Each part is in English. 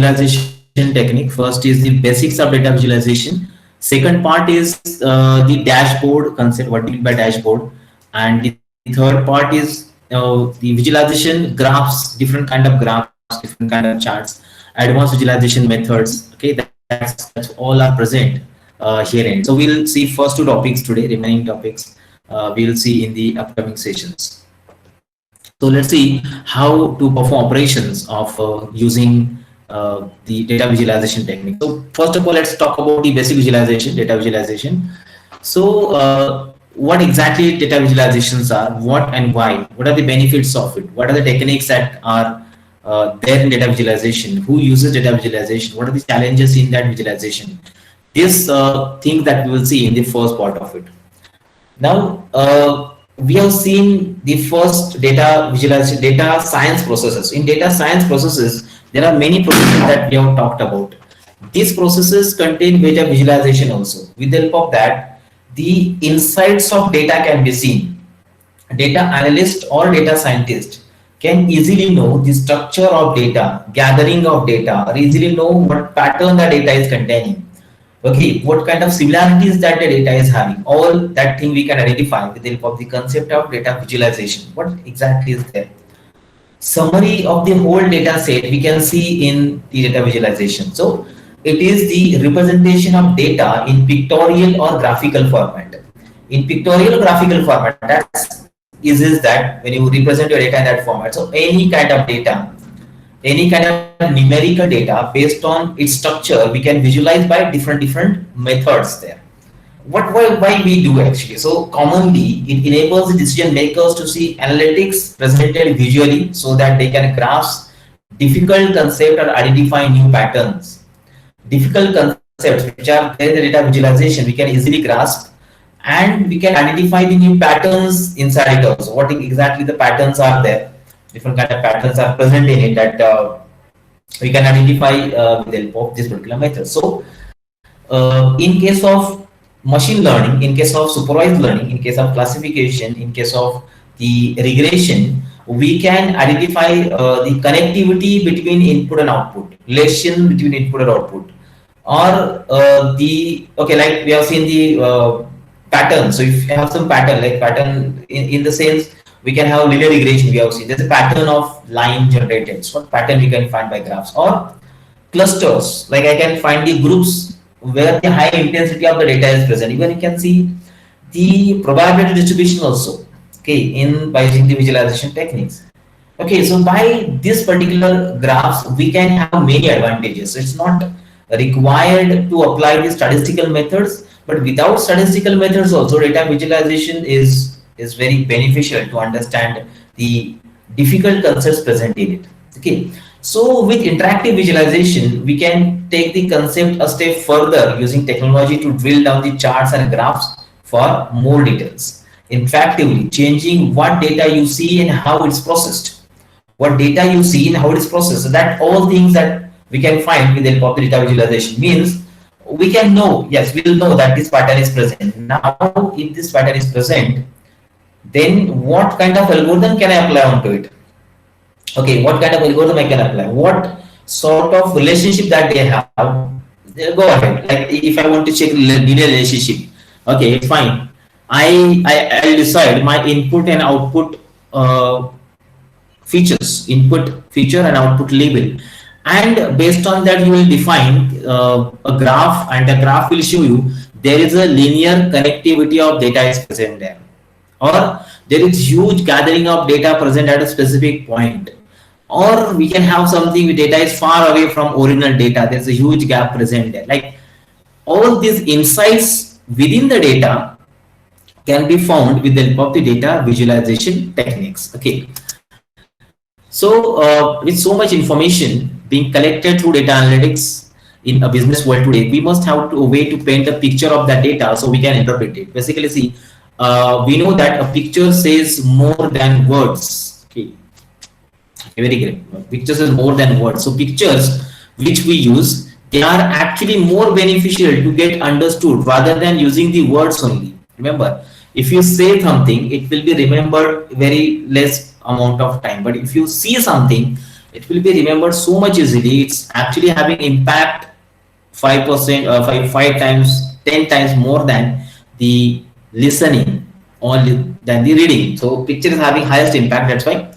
visualization technique. First is the basics of data visualization. Second part is the dashboard concept, what do you mean by dashboard. And the third part is the visualization graphs, different kind of graphs, different kind of charts, advanced visualization methods. Okay, that's all are present herein. So we'll see first two topics today. Remaining topics we'll see in the upcoming sessions. So let's see how to perform operations of using the data visualization technique. So first of all, let's talk about the basic visualization, data visualization. So what exactly data visualizations are, what and why, what are the benefits of it, what are the techniques that are there in data visualization, who uses data visualization, what are the challenges in that visualization. This thing that we will see in the first part of it. Now, we have seen the first data visualization, data science processes. In data science processes, there are many processes that we have talked about. These processes contain data visualization also. With the help of that, the insights of data can be seen. Data analyst or data scientist can easily know the structure of data, gathering of data, or easily know what pattern the data is containing. Okay, what kind of similarities that the data is having, all that thing we can identify with the help of the concept of data visualization. What exactly is there? Summary of the whole data set we can see in the data visualization. So it is the representation of data in pictorial or graphical format. In pictorial or graphical format, that's is that when you represent your data in that format. So any kind of data, any kind of numerical data based on its structure, we can visualize by different methods there. Why we do actually? So commonly it enables the decision makers to see analytics presented visually so that they can grasp difficult concept or identify new patterns. Difficult concepts which are there in the data visualization we can easily grasp, and we can identify the new patterns inside it also. What exactly the patterns are there? Different kind of patterns are present in it that we can identify with the help of this particular method. So in case of machine learning, in case of supervised learning, in case of classification, in case of the regression, we can identify the connectivity between input and output, relation between input and output, or the, okay, like we have seen the pattern. So if you have some pattern, like pattern in the sense, we can have linear regression. We have seen there's a pattern of line generated. So what pattern we can find by graphs, or clusters, like I can find the groups where the high intensity of the data is present. Even you can see the probability distribution also, okay, in by using the visualization techniques. Okay, so by this particular graphs we can have many advantages. It's not required to apply the statistical methods, but without statistical methods also data visualization is very beneficial to understand the difficult concepts present in it. Okay, so with interactive visualization we can take the concept a step further using technology to drill down the charts and graphs for more details, interactively changing what data you see and how it's processed, what data you see and how it's processed. So that all things that we can find with the help of the data visualization means we can know, yes, we will know that this pattern is present. Now if this pattern is present, then what kind of algorithm can I apply onto it? Okay, what kind of algorithm I can apply? What sort of relationship that they have? Go ahead. Like if I want to check linear relationship, okay, fine. I'll decide my input and output features, input feature and output label, and based on that you will define a graph, and the graph will show you there is a linear connectivity of data is present there, or there is huge gathering of data present at a specific point, or we can have something with data is far away from original data, there's a huge gap present there. Like all these insights within the data can be found with the help of the data visualization techniques. Okay, so with so much information being collected through data analytics in a business world today, we must have a way to paint a picture of that data so we can interpret it. Basically, see, we know that a picture says more than words. Okay, very great. Pictures is more than words. So pictures which we use, they are actually more beneficial to get understood rather than using the words only. Remember, if you say something, it will be remembered very less amount of time. But if you see something, It will be remembered so much easily. It's actually having impact 5%, five times, 10 times more than the listening or than the reading. So picture is having highest impact. That's why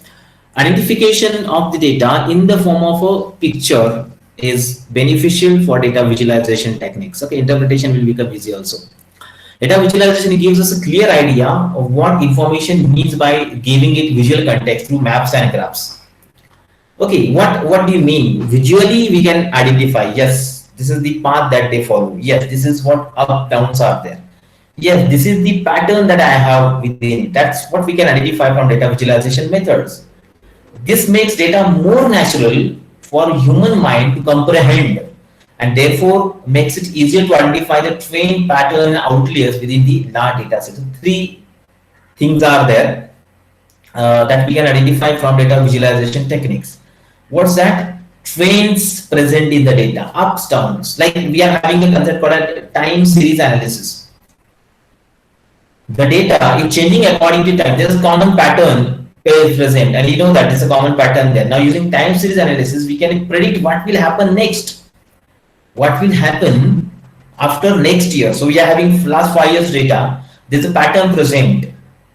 identification of the data in the form of a picture is beneficial for data visualization techniques. Okay, interpretation will become easy also. Data visualization gives us a clear idea of what information means by giving it visual context through maps and graphs. Okay, what do you mean? Visually, we can identify. Yes, this is the path that they follow. Yes, this is what up downs are there. Yes, this is the pattern that I have within. That's what we can identify from data visualization methods. This makes data more natural for human mind to comprehend, and therefore makes it easier to identify the trained pattern and outliers within the large data set. So three things are there that we can identify from data visualization techniques. What's that? Trends present in the data, ups, downs. Like we are having a concept called a time series analysis. The data is changing according to time. There's a common pattern is present, and you know that there's a common pattern there. Now, using time series analysis, we can predict what will happen next. What will happen after next year? So we are having last 5 years data. There's a pattern present.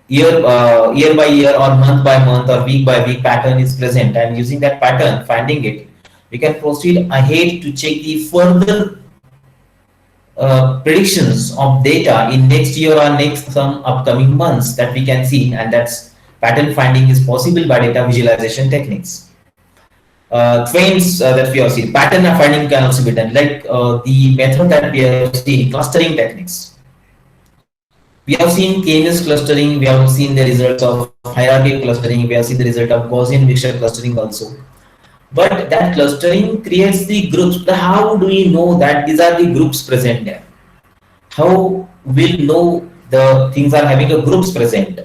Year by year or month by month or week by week pattern is present, and using that pattern, finding it, we can proceed ahead to check the further predictions of data in next year or next some upcoming months that we can see, and that's pattern finding is possible by data visualization techniques. Trends that we have seen, pattern finding can also be done, like the method that we have seen, clustering techniques. We have seen k-means clustering, we have seen the results of hierarchical clustering, we have seen the result of Gaussian mixture clustering also. But that clustering creates the groups. But how do we know that these are the groups present there? How will know the things are having a groups present?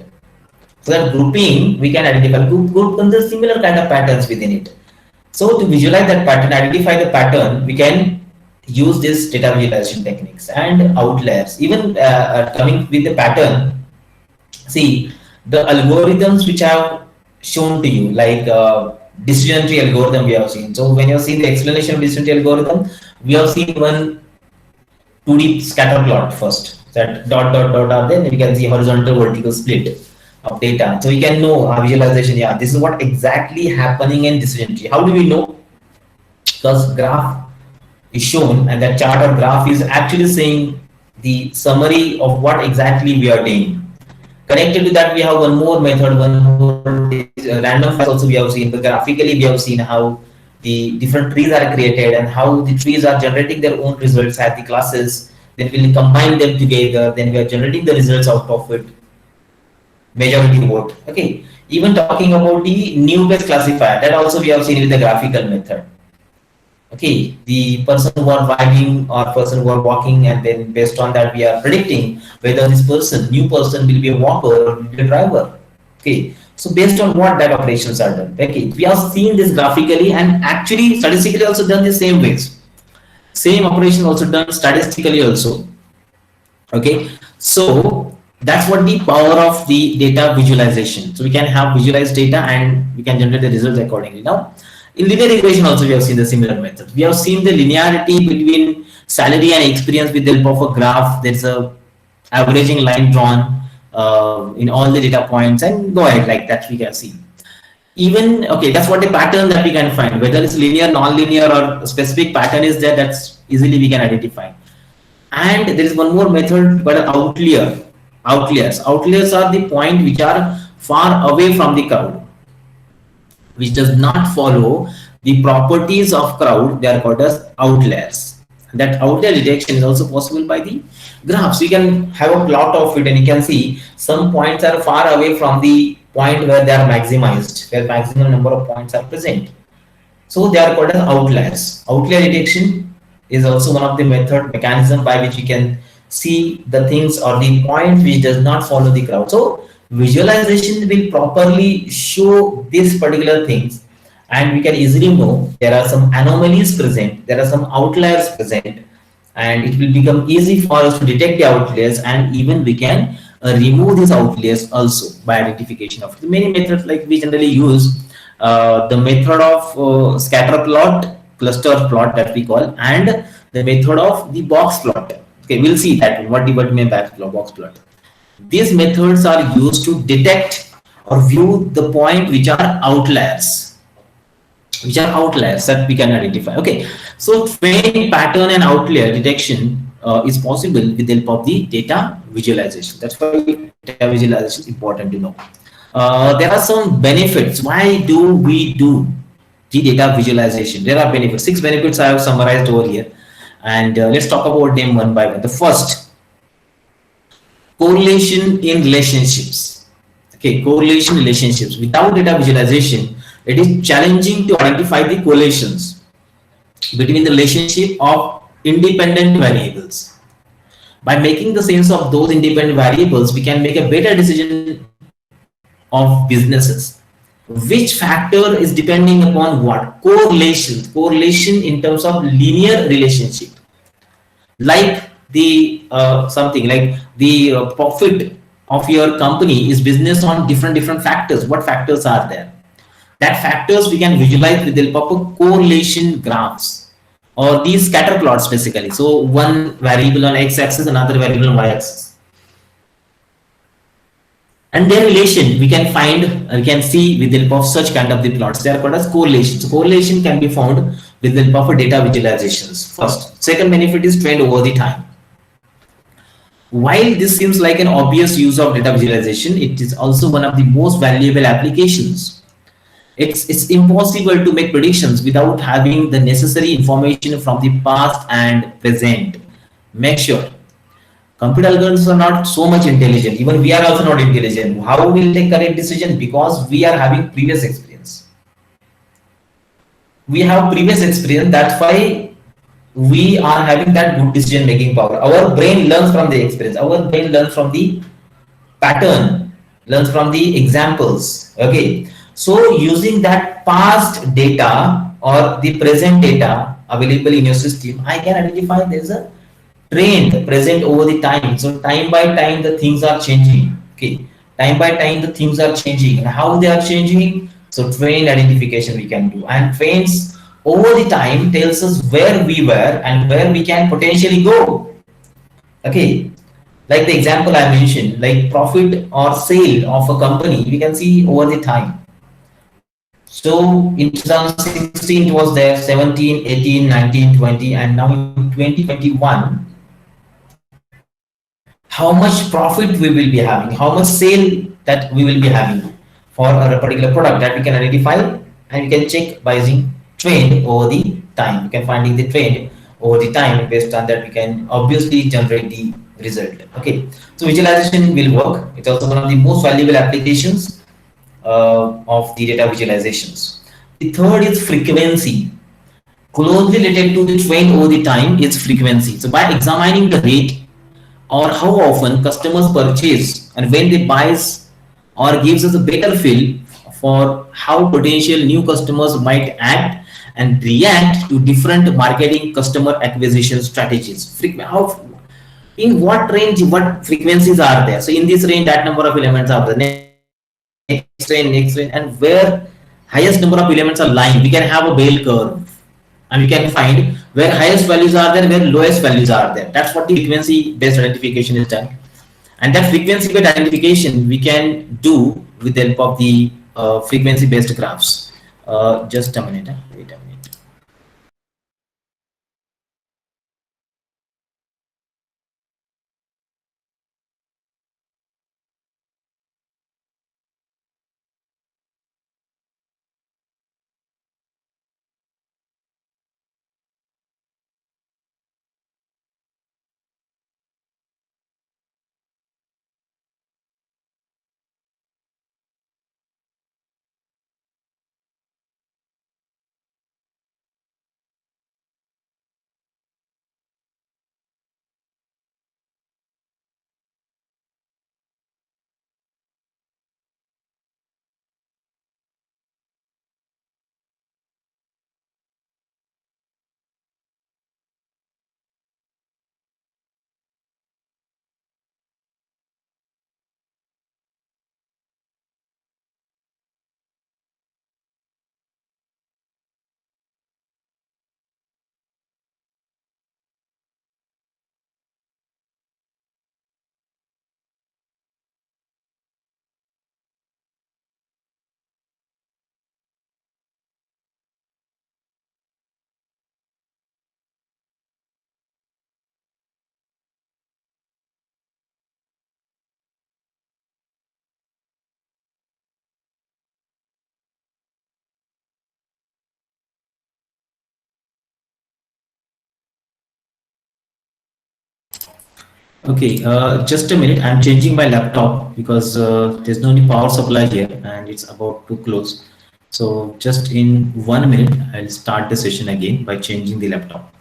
So that grouping, we can identify group and the similar kind of patterns within it. So to visualize that pattern, identify the pattern, we can use this data visualization techniques and outliers. Even coming with the pattern, see the algorithms which I have shown to you, like decision tree algorithm we have seen. So when you see the explanation of decision tree algorithm, we have seen one 2D scatter plot first. That dot dot dot are there, and we can see horizontal vertical split of data. So we can know visualization. Yeah, this is what exactly happening in decision tree. How do we know? Because graph is shown, and that chart or graph is actually saying the summary of what exactly we are doing. Connected to that, we have one more method, one more random facts also we have seen. But graphically, we have seen how the different trees are created and how the trees are generating their own results at the classes. Then we'll combine them together. Then we are generating the results out of it. Majority vote. Okay. Even talking about the new best classifier, that also we have seen with the graphical method. Okay, the person who are driving or person who are walking, and then based on that we are predicting whether this person, new person, will be a walker or will be a driver. Okay, so based on what that operations are done. Okay, we have seen this graphically, and actually statistically also done the same ways. Same operation also done statistically also. Okay, so that's what the power of the data visualization. So we can have visualized data and we can generate the results accordingly. Now, in linear regression also we have seen the similar method. We have seen the linearity between salary and experience with the help of a graph. There's a averaging line drawn in all the data points, and go ahead like that we can see. Even, okay, that's what the pattern that we can find. Whether it's linear, non-linear, or a specific pattern is there, that's easily we can identify. And there is one more method called outlier. Outliers. Outliers are the point which are far away from the crowd, which does not follow the properties of crowd. They are called as outliers. That outlier detection is also possible by the graphs. We can have a plot of it, and you can see some points are far away from the point where they are maximized, where maximum number of points are present. So they are called as outliers. Outlier detection is also one of the mechanism by which we can see the things or the point which does not follow the crowd. So visualization will properly show these particular things, and we can easily know there are some anomalies present, there are some outliers present, and it will become easy for us to detect the outliers, and even we can remove these outliers also by identification of the many methods like we generally use. the method of scatter plot, cluster plot that we call, and the method of the box plot. Okay, we'll see that what mean by box plot. These methods are used to detect or view the point which are outliers that we can identify. Okay, so train pattern and outlier detection is possible with the help of the data visualization. That's why data visualization is important to know. There are some benefits. Why do we do the data visualization? There are benefits. 6 benefits I have summarized over here, and let's talk about them one by one. The first, correlation in relationships. Okay, correlation relationships. Without data visualization, it is challenging to identify the correlations between the relationship of independent variables. By making the sense of those independent variables, we can make a better decision of businesses. Which factor is depending upon what? Correlation. Correlation in terms of linear relationship. Like the something like the profit of your company is business on different factors. What factors are there? That factors we can visualize with the help of correlation graphs or these scatter plots basically. So one variable on x-axis, another variable on y-axis, and their relation we can find, we can see with the help of such kind of the plots. They are called as correlation. So correlation can be found with the help of data visualizations. First, second benefit is trend over the time. While this seems like an obvious use of data visualization, it is also one of the most valuable applications. It's impossible to make predictions without having the necessary information from the past and present. Make sure computer algorithms are not so much intelligent. Even we are also not intelligent. How we will take correct decision? Because we are having previous experience. We have previous experience. That's why we are having that good decision making power. Our brain learns from the experience. Our brain learns from the pattern, learns from the examples. Okay, so using that past data or the present data available in your system, I can identify there's a trend present over the time. So time by time the things are changing. Okay, time by time the things are changing, and how they are changing. So trend identification we can do, and trends over the time tells us where we were and where we can potentially go. Okay, like the example I mentioned, like profit or sale of a company, we can see over the time. So in 2016 it was there, 17, 18, 19, 20, and now in 2021, how much profit we will be having, how much sale that we will be having for a particular product, that we can identify, and we can check by using trend over the time. We can finding the trend over the time. Based on that, we can obviously generate the result. Okay, so visualization will work. It's also one of the most valuable applications of the data visualizations. The third is frequency. Closely related to the trend over the time is frequency. So by examining the rate or how often customers purchase and when they buys, or gives us a better feel for how potential new customers might act and react to different marketing customer acquisition strategies. How, in what range, what frequencies are there? So in this range, that number of elements are the next range, and where highest number of elements are lying, we can have a bell curve, and we can find where highest values are there, where lowest values are there. That's what the frequency based identification is done. And that frequency based identification we can do with the help of the frequency based graphs. Just a minute. Wait a minute. Okay, just a minute. I'm changing my laptop because there's no any power supply here and it's about to close. So just in 1 minute, I'll start the session again by changing the laptop.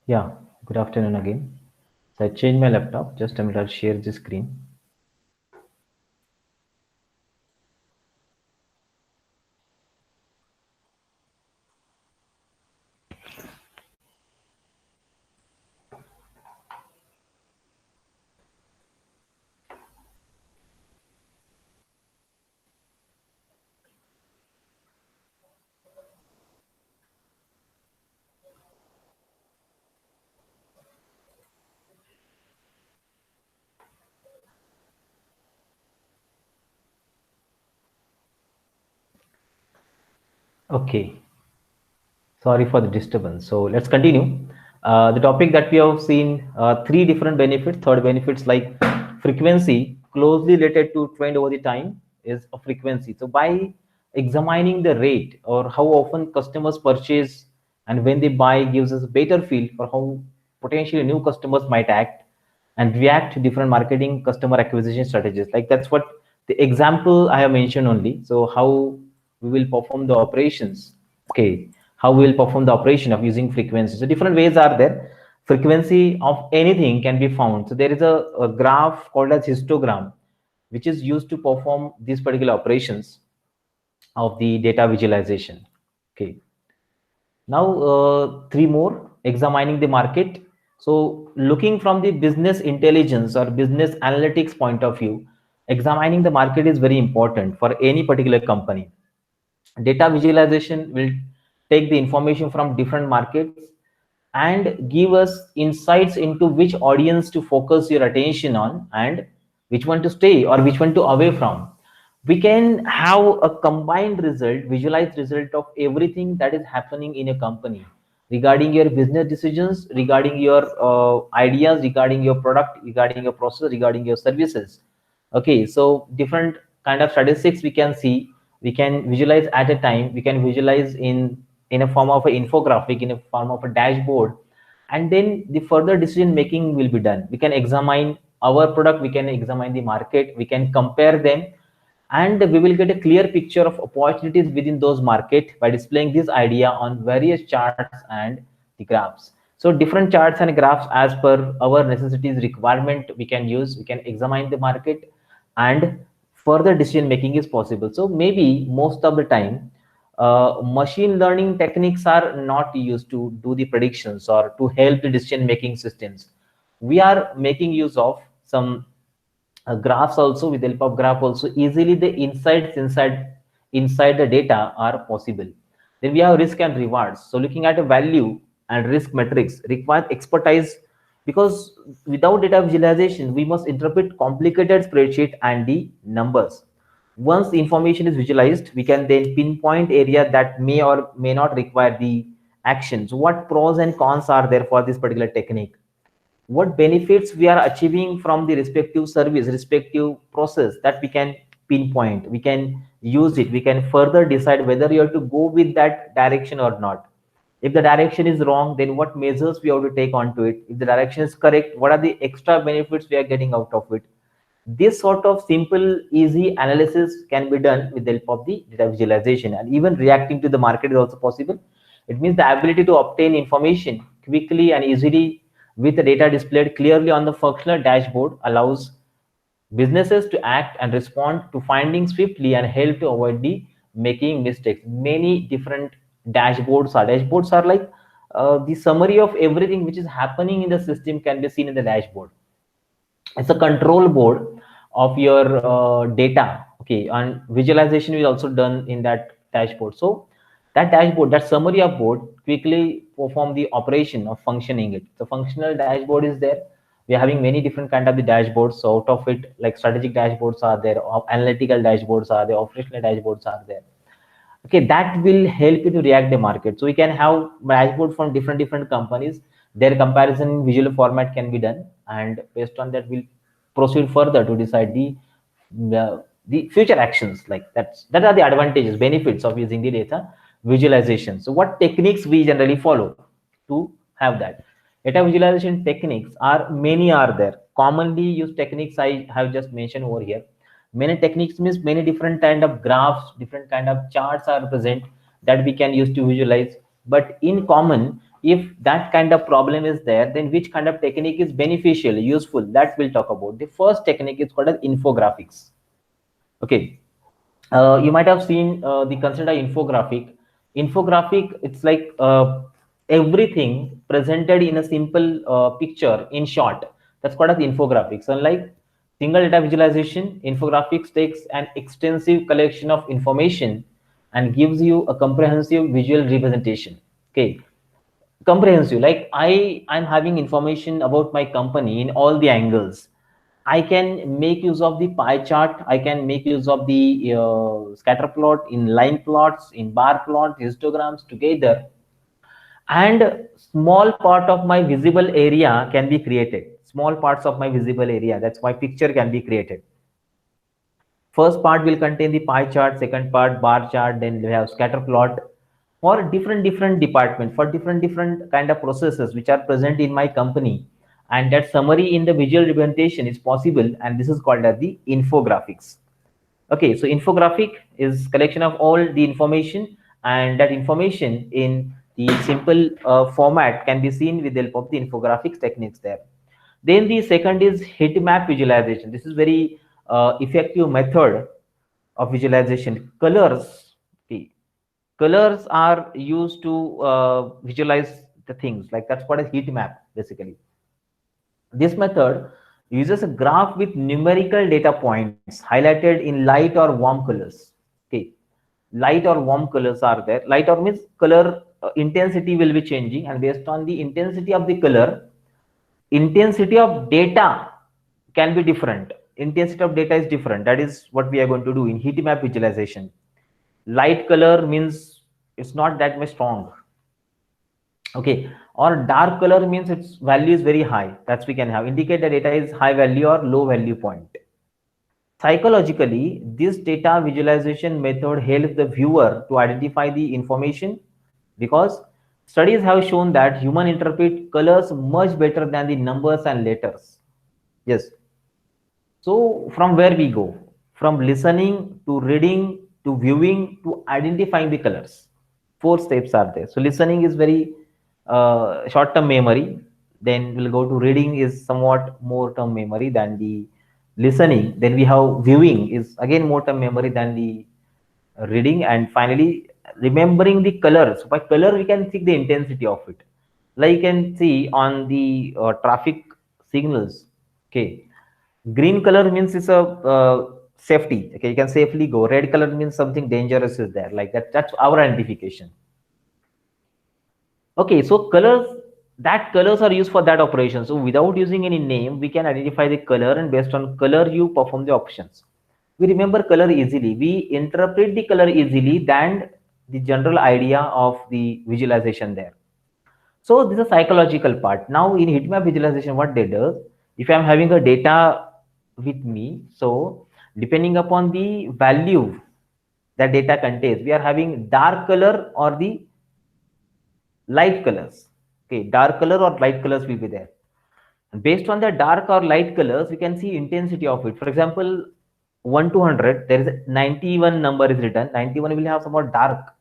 Yeah, good afternoon again. So I changed my laptop. Just a minute, I'll share the screen. Okay, sorry for the disturbance. So let's continue. The topic that we have seen, three different benefits. Third benefits like frequency, closely related to trend over the time, is a frequency. So by examining the rate or how often customers purchase and when they buy gives us a better feel for how potentially new customers might act and react to different marketing customer acquisition strategies. Like that's what the example I have mentioned only. So how we will perform the operations. Okay, how we will perform the operation of using frequency. So different ways are there. Frequency of anything can be found. So there is a graph called as histogram, which is used to perform these particular operations of the data visualization. Okay, now three more, examining the market. So looking from the business intelligence or business analytics point of view, examining the market is very important for any particular company. Data visualization will take the information from different markets and give us insights into which audience to focus your attention on and which one to stay or which one to away from. We can have a combined result, visualized result of everything that is happening in a company regarding your business decisions, regarding your ideas, regarding your product, regarding your process, regarding your services. Okay, so different kind of statistics we can see, we can visualize at a time, we can visualize in a form of an infographic, in a form of a dashboard, and then the further decision making will be done. We can examine our product, we can examine the market, we can compare them, and we will get a clear picture of opportunities within those market by displaying this idea on various charts and the graphs. So different charts and graphs as per our necessities requirement we can use, we can examine the market, and further decision making is possible. So maybe most of the time machine learning techniques are not used to do the predictions or to help the decision making systems. We are making use of some graphs also. With the help of graph also, easily the insights inside the data are possible. Then we have risk and rewards. So looking at a value and risk metrics require expertise, because without data visualization we must interpret complicated spreadsheet and the numbers. Once the information is visualized, we can then pinpoint area that may or may not require the actions. What pros and cons are there for this particular technique? What benefits we are achieving from the respective service, respective process, that we can pinpoint, we can use it, we can further decide whether you have to go with that direction or not. If the direction is wrong, then what measures we have to take onto it. If the direction is correct, what are the extra benefits we are getting out of it. This sort of simple easy analysis can be done with the help of the data visualization, and even reacting to the market is also possible. It means the ability to obtain information quickly and easily with the data displayed clearly on the functional dashboard allows businesses to act and respond to findings swiftly and help to avoid the making mistakes. Many different dashboards are like the summary of everything which is happening in the system can be seen in the dashboard. It's a control board of your data. Okay, and visualization is also done in that dashboard. So that dashboard, that summary of board quickly perform the operation of functioning it. The functional dashboard is there. We are having many different kind of the dashboards. So out of it, like strategic dashboards are there, analytical dashboards are there, operational dashboards are there. Okay, that will help you to react the market. So we can have dashboard from different companies, their comparison in visual format can be done, and based on that we'll proceed further to decide the future actions. Like that are the advantages, benefits of using the data visualization. So what techniques we generally follow to have that data visualization? Techniques are many, are there. Commonly used techniques I have just mentioned over here. Many techniques means many different kind of graphs, different kind of charts are present that we can use to visualize. But in common, if that kind of problem is there, then which kind of technique is beneficial, useful, that we'll talk about. The first technique is called as infographics. Okay, you might have seen the concept of infographic. It's like everything presented in a simple picture in short. That's called as infographics. Unlike single data visualization, infographics takes an extensive collection of information and gives you a comprehensive visual representation. Okay, comprehensive, like I'm having information about my company in all the angles, I can make use of the pie chart. I can make use of the scatter plot, in line plots, in bar plot, histograms together, and small part of my visible area can be created. Small parts of my visible area, that's why picture can be created. First part will contain the pie chart, second part bar chart, then we have scatter plot for different department, for different kind of processes which are present in my company, and that summary in the visual representation is possible, and this is called as the infographics. Okay, so infographic is collection of all the information, and that information in the simple format can be seen with the help of the infographics techniques there. Then the second is heat map visualization. This is very effective method of visualization. Colors, okay, colors are used to visualize the things, like that's what a heat map basically. This method uses a graph with numerical data points highlighted in light or warm colors. Okay, light or warm colors are there. Light or means color intensity will be changing, and based on the intensity of the color, intensity of data can be different. Intensity of data is different. That is what we are going to do in heat map visualization. Light color means it's not that much strong. Okay, or dark color means its value is very high. That's we can have indicate the data is high value or low value point. Psychologically, this data visualization method helps the viewer to identify the information, because studies have shown that human interpret colors much better than the numbers and letters. Yes. So from where we go? From listening to reading to viewing to identifying the colors. Four steps are there. So listening is very short-term memory. Then we'll go to reading is somewhat more term memory than the listening. Then we have viewing is again more term memory than the reading, and finally remembering the colors. By color we can see the intensity of it. Like you can see on the traffic signals. Okay, green color means it's a safety. Okay, you can safely go. Red color means something dangerous is there, like that. That's our identification. Okay, so colors, that colors are used for that operation. So without using any name, we can identify the color, and based on color you perform the options. We remember color easily, we interpret the color easily than the general idea of the visualization there. So this is a psychological part. Now in heat map visualization, what they do, if I'm having a data with me, so depending upon the value that data contains, we are having dark color or the light colors. Okay, dark color or light colors will be there. And based on the dark or light colors, we can see intensity of it. For example, 1 to 100, there is a 91 number is written. 91 will have somewhat dark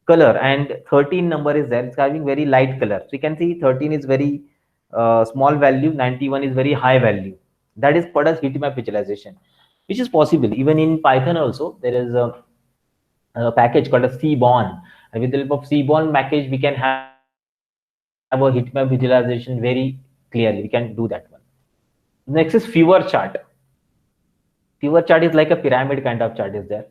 color, and 13 number is there. It's having very light color. So you can see 13 is very small value, 91 is very high value. That is called as heat map visualization, which is possible. Even in Python also, there is a package called a Seaborn. And with the help of Seaborn package, we can have a heat map visualization very clearly. We can do that one. Next is fever chart. Fever chart is like a pyramid kind of chart is there.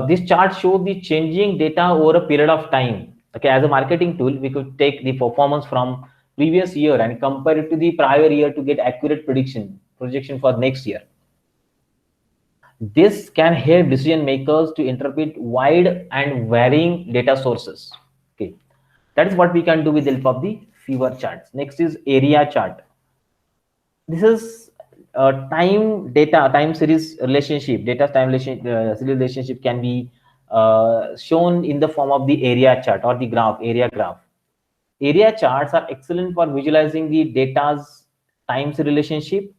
This chart shows the changing data over a period of time. Okay, as a marketing tool, we could take the performance from previous year and compare it to the prior year to get accurate projection for next year. This can help decision makers to interpret wide and varying data sources. Okay, that is what we can do with the help of the fever charts. Next is area chart. This is time series relationship. Data time series relationship can be shown in the form of the area chart or the area graph. Area charts are excellent for visualizing the data's times relationship,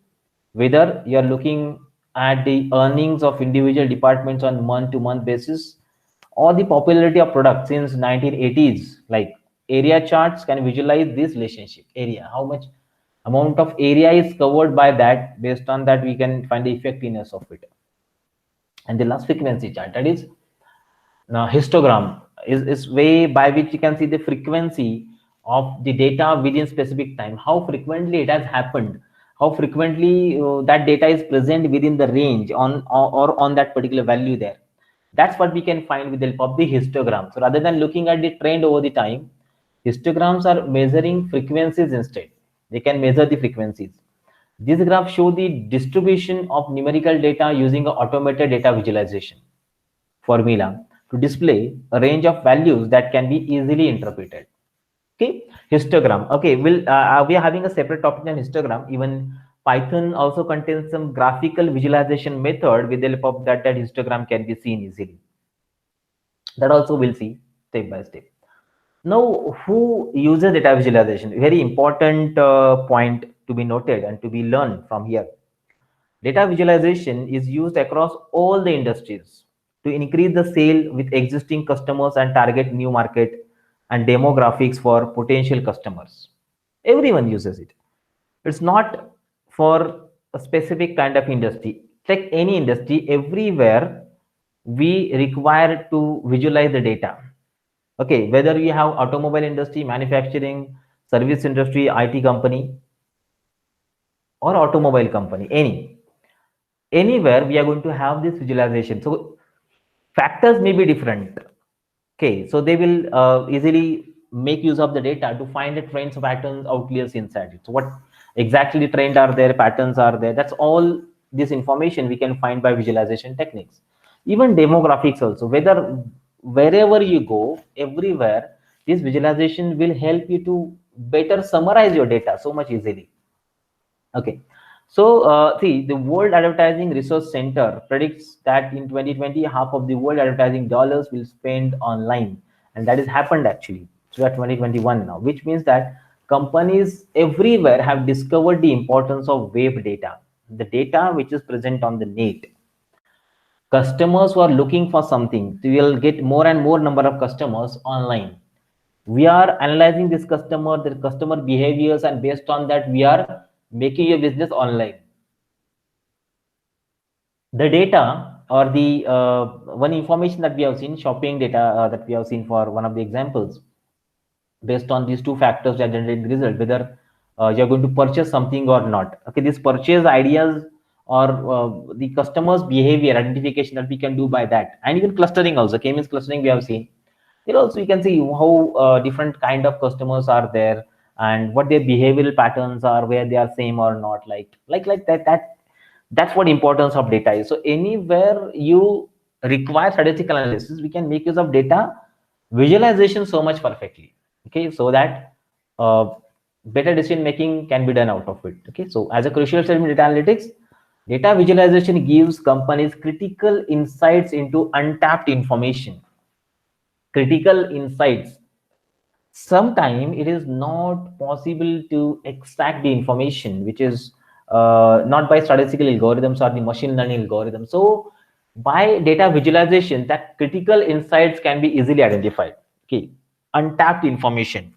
whether you're looking at the earnings of individual departments on month-to-month basis or the popularity of products since 1980s. Like area charts can visualize this relationship. Area, how much amount of area is covered by that. Based on that, we can find the effectiveness of it. And the last frequency chart, that is now histogram, is way by which you can see the frequency of the data within specific time, how frequently it has happened, how frequently that data is present within the range or on that particular value there. That's what we can find with the help of the histogram. So rather than looking at the trend over the time, histograms are measuring frequencies instead. They can measure the frequencies. These graphs show the distribution of numerical data using an automated data visualization formula to display a range of values that can be easily interpreted. Okay, histogram. Okay, we are having a separate topic on histogram. Even Python also contains some graphical visualization method with the help of that histogram can be seen easily. That also we'll see step by step. Now, who uses data visualization? Very important point to be noted and to be learned from here. Data visualization is used across all the industries to increase the sale with existing customers and target new market and demographics for potential customers. Everyone uses it. It's not for a specific kind of industry. Like any industry, everywhere we require to visualize the data. Okay, whether you have automobile industry, manufacturing, service industry, IT company, or automobile company, anywhere we are going to have this visualization. So factors may be different. Okay, so they will easily make use of the data to find the trends, patterns, outliers inside it. So what exactly trend are there, patterns are there, that's all this information we can find by visualization techniques. Even demographics also, whether wherever you go, everywhere this visualization will help you to better summarize your data so much easily. Okay, so see, the World Advertising Research Center predicts that in 2020, half of the world advertising dollars will spend online, and that has happened actually. So at 2021 now, which means that companies everywhere have discovered the importance of web data, the data which is present on the net. Customers who are looking for something, we will get more and more number of customers online. We are analyzing this customer, the customer behaviors, and based on that we are making a business online. The data or the one information that we have seen, shopping data that we have seen for one of the examples, based on these two factors that generate the result, whether you're going to purchase something or not. Okay, these purchase ideas or the customer's behavior identification that we can do by that, and even clustering also, K-means clustering we have seen. There also you can see how different kind of customers are there and what their behavioral patterns are, where they are same or not, like that's what importance of data is. So anywhere you require statistical analysis, we can make use of data visualization so much perfectly. Okay, so that better decision making can be done out of it. Okay, so as a crucial step in data analytics, data visualization gives companies critical insights into untapped information. Critical insights. Sometimes it is not possible to extract the information which is not by statistical algorithms or the machine learning algorithm. So by data visualization, that critical insights can be easily identified. Okay, untapped information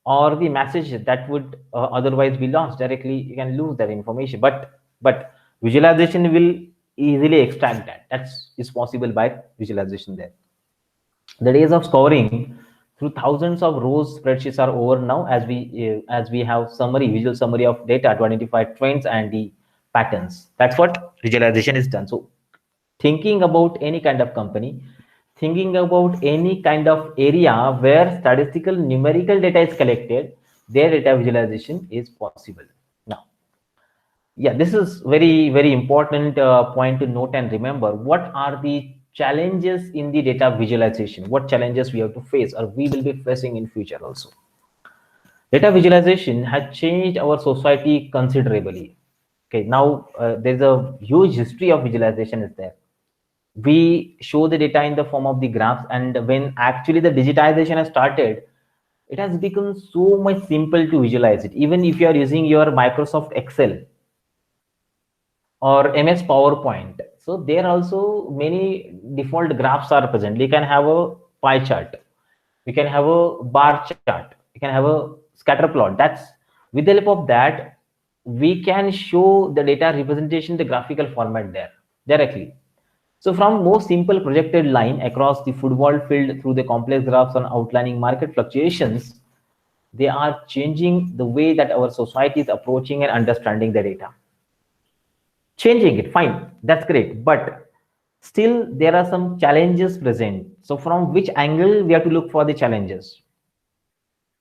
or the message that would otherwise be lost directly, you can lose that information, but visualization will easily extract that. That's is possible by visualization there. The days of scoring through thousands of rows spreadsheets are over now, as we have visual summary of data to identify trends and the patterns. That's what visualization is done. So thinking about any kind of company, thinking about any kind of area where statistical numerical data is collected, their data visualization is possible. Now, yeah, this is very important point to note and remember. What are the challenges in the data visualization? What challenges we have to face or we will be facing in future also? Data visualization has changed our society considerably. Okay, now there's a huge history of visualization is there. We show the data in the form of the graphs, and when actually the digitization has started, it has become so much simple to visualize it. Even if you are using your Microsoft Excel or MS PowerPoint, so there also many default graphs are present. You can have a pie chart, you can have a bar chart, you can have a scatter plot. That's with the help of that we can show the data representation, the graphical format there directly. So from most simple projected line across the football field through the complex graphs on outlining market fluctuations, they are changing the way that our society is approaching and understanding the data. Changing it, fine, that's great, but still there are some challenges present. So from which angle we have to look for the challenges,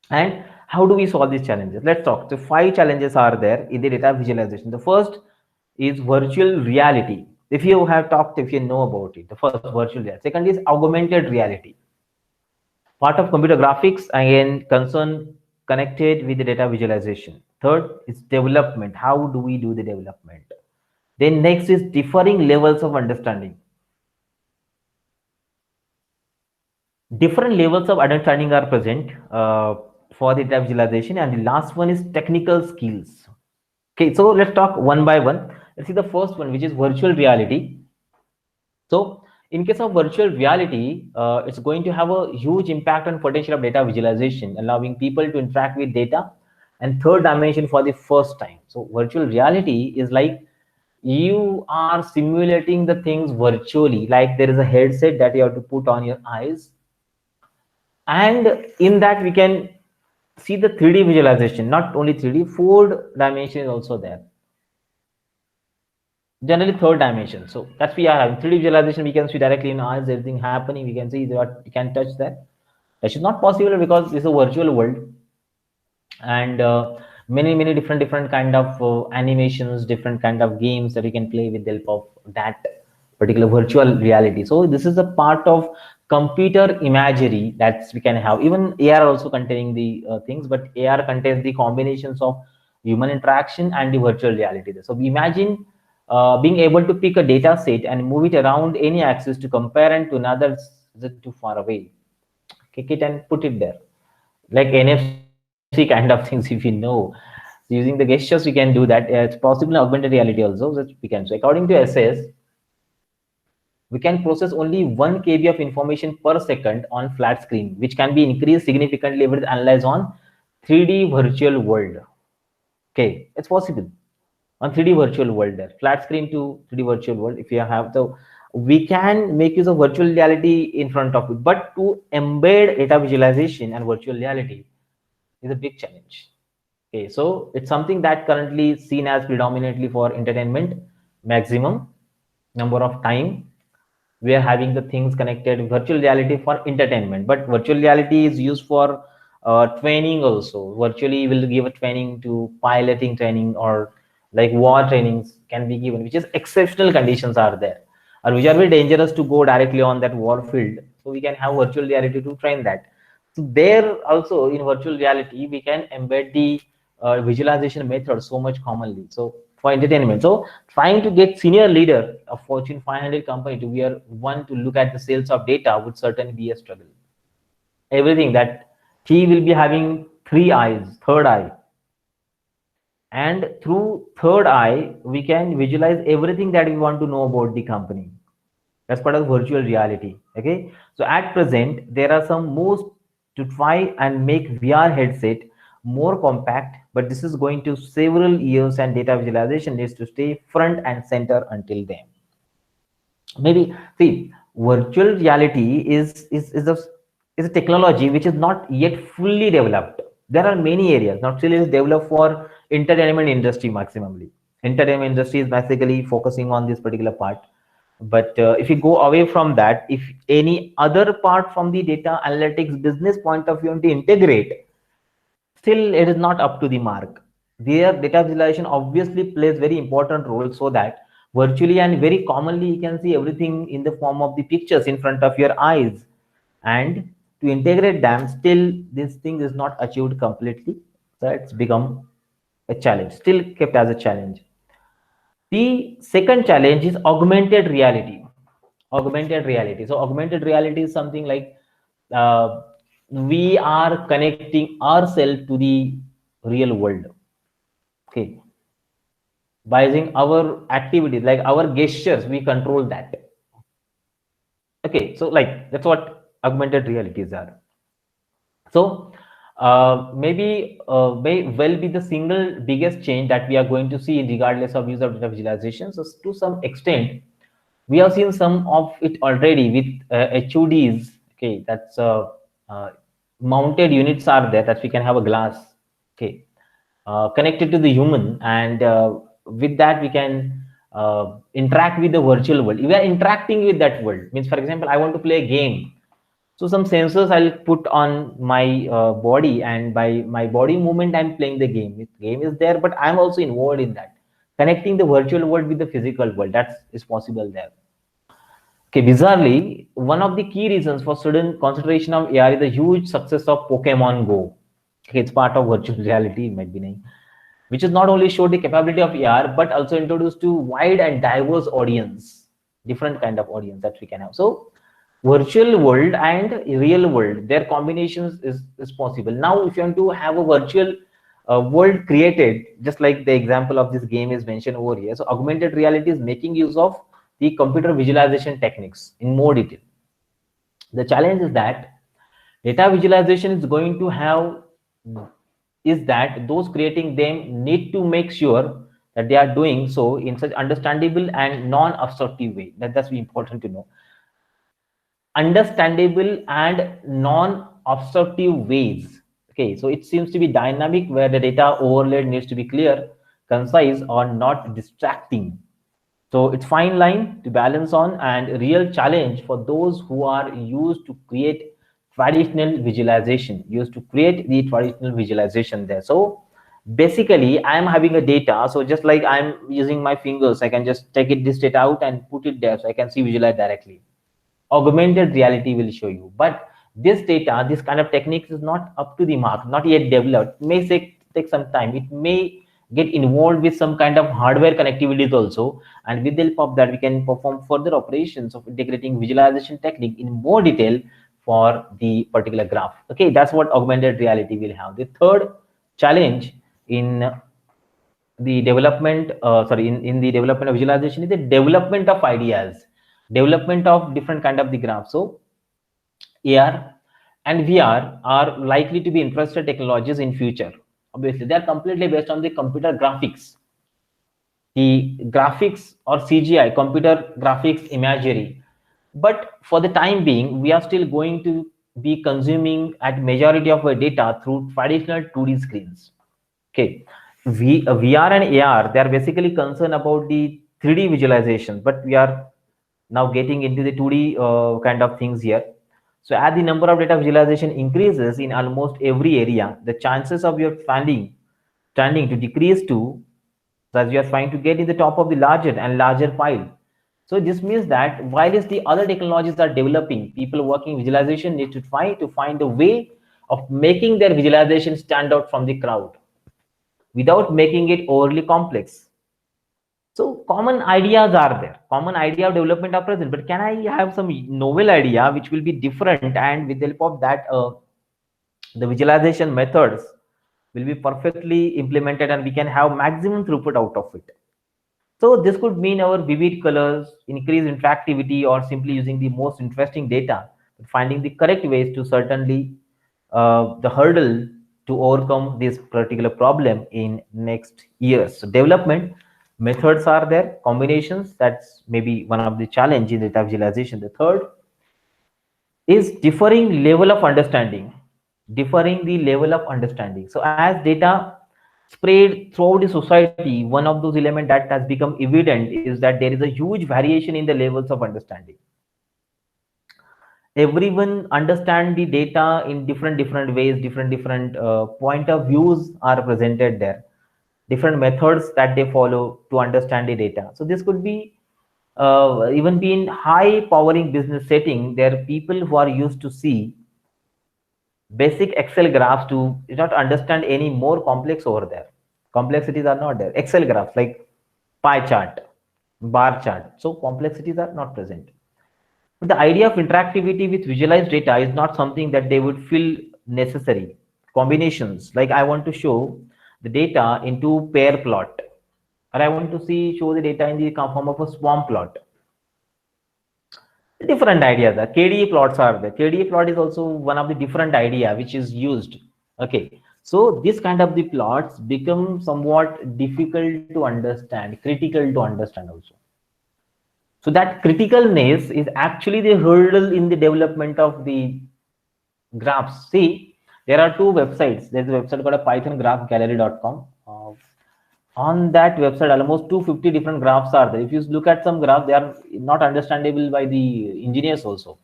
and How do we solve these challenges? Let's talk. So 5 challenges are there in the data visualization. The first is virtual reality. If you have talked, if you know about it, the first virtual reality. Second is augmented reality. Part of computer graphics, again, concern connected with the data visualization. Third is development. How do we do the development? Then next is differing levels of understanding. Different levels of understanding are present for the data visualization, and the last one is technical skills. Okay, so let's talk one by one. Let's see the first one, which is virtual reality. So in case of virtual reality, it's going to have a huge impact on potential of data visualization, allowing people to interact with data and third dimension for the first time. So virtual reality is like you are simulating the things virtually, like there is a headset that you have to put on your eyes, and in that we can see the 3D visualization. Not only 3D, 4 dimension is also there, generally third dimension. So that's we are having 3D visualization. We can see directly in eyes everything happening. We can see what we can touch that. That is not possible because it's a virtual world, and many different kind of animations, different kind of games that you can play with the help of that particular virtual reality. So this is a part of computer imagery that we can have. Even AR also containing the things, but AR contains the combinations of human interaction and the virtual reality. So we imagine being able to pick a data set and move it around any axis to compare and to another. Is it too far away? Kick it and put it there, like NFC kind of things. If you know, so using the gestures we can do that. It's possible in augmented reality also that we can. So according to SS, we can process only 1 KB of information per second on flat screen, which can be increased significantly with analyze on 3D virtual world. Okay, it's possible on 3D virtual world there, flat screen to 3D virtual world. If you have, so we can make use of virtual reality in front of it, but to embed data visualization and virtual reality is a big challenge. Okay, so it's something that currently seen as predominantly for entertainment, maximum number of time we are having the things connected virtual reality for entertainment, but virtual reality is used for training also. Virtually will give a training to piloting training, or like war trainings can be given, which is exceptional conditions are there, or which are very dangerous to go directly on that war field. So we can have virtual reality to train that. So there also in virtual reality we can embed the visualization method so much commonly. So for entertainment, so trying to get senior leader of Fortune 500 company to be a one to look at the sales of data would certainly be a struggle. Everything that he will be having 3 eyes, third eye, and through third eye we can visualize everything that we want to know about the company. That's part of virtual reality. Okay, so at present there are some moves to try and make VR headset more compact, but this is going to several years and data visualization needs to stay front and center until then. Maybe see, virtual reality is a technology which is not yet fully developed. There are many areas not still is developed for entertainment industry maximally. Entertainment industry is basically focusing on this particular part, but if you go away from that, if any other part from the data analytics business point of view to integrate, still it is not up to the mark. Their data visualization obviously plays very important role, so that virtually and very commonly you can see everything in the form of the pictures in front of your eyes, and to integrate them, still this thing is not achieved completely. So it's become a challenge, still kept as a challenge. The second challenge is augmented reality. Augmented reality. So augmented reality is something like uh, we are connecting ourselves to the real world. Okay, by using our activities, like our gestures, we control that. Okay, so like that's what augmented realities are. So maybe may well be the single biggest change that we are going to see regardless of use of data visualization. So to some extent, we have seen some of it already with HUDs. Okay, that's mounted units are there that we can have a glass. Okay, connected to the human, and with that we can interact with the virtual world. We are interacting with that world. Means, for example, I want to play a game. So some sensors I'll put on my body, and by my body movement, I'm playing the game. The game is there, but I'm also involved in that, connecting the virtual world with the physical world. That is possible there. Okay, bizarrely, one of the key reasons for student concentration of AR is the huge success of Pokemon Go. Okay, it's part of virtual reality, it might be named, which is not only showed the capability of AR, but also introduced to wide and diverse audience, different kind of audience that we can have. So virtual world and real world, their combinations is possible. Now, if you want to have a virtual world created, just like the example of this game is mentioned over here. So augmented reality is making use of the computer visualization techniques in more detail. The challenge is that data visualization is going to have is that those creating them need to make sure that they are doing so in such understandable and non-obstructive way. That's very important to know. Understandable and non-obstructive ways. Okay, so it seems to be dynamic where the data overlaid needs to be clear, concise, or not distracting. So it's fine line to balance on, and real challenge for those who are used to create the traditional visualization there. So basically I'm having a data, so just like I'm using my fingers, I can just take this data out and put it there so I can see visualize directly. Augmented reality will show you, but this data, this kind of techniques is not up to the mark, not yet developed. It may take some time. It may get involved with some kind of hardware connectivities also, and with the help of that we can perform further operations of integrating visualization technique in more detail for the particular graph. Okay, that's what augmented reality will have. The third challenge in the development in the development of visualization is the development of ideas, development of different kind of the graph. So AR and VR are likely to be interested technologies in future. Obviously they are completely based on the computer graphics, the graphics or CGI, computer graphics imagery. But for the time being, we are still going to be consuming at majority of our data through traditional 2D screens. Okay, VR and AR, they are basically concerned about the 3D visualization, but we are now getting into the 2D kind of things here. So as the number of data visualization increases in almost every area, the chances of your standing to decrease to, as you are trying to get in the top of the larger and larger pile. So this means that while is the other technologies are developing, people working visualization need to try to find a way of making their visualization stand out from the crowd without making it overly complex. So common ideas are there, common idea of development are present, but can I have some novel idea which will be different, and with the help of that the visualization methods will be perfectly implemented and we can have maximum throughput out of it. So this could mean our vivid colors, increased interactivity, or simply using the most interesting data, finding the correct ways to certainly the hurdle to overcome this particular problem in next years. So development methods are there, combinations, that's maybe one of the challenge in data visualization. The third is differing level of understanding, differing the level of understanding. So as data spread throughout the society, one of those elements that has become evident is that there is a huge variation in the levels of understanding. Everyone understand the data in different ways, different point of views are presented there, different methods that they follow to understand the data. So this could be even be in high powering business setting. There are people who are used to see basic Excel graphs to not understand any more complex over there. Complexities are not there. Excel graphs like pie chart, bar chart. So complexities are not present. But the idea of interactivity with visualized data is not something that they would feel necessary. Combinations, like I want to show the data into pair plot, or I want to show the data in the form of a swarm plot. Different ideas are KDE plots are there. KDE plot is also one of the different idea which is used. Okay, so this kind of the plots become somewhat difficult to understand, critical to understand also. So that criticalness is actually the hurdle in the development of the graphs. See, there are two websites. There's a website called a pythongraphgallery.com. On that website, almost 250 different graphs are there. If you look at some graphs, they are not understandable by the engineers also.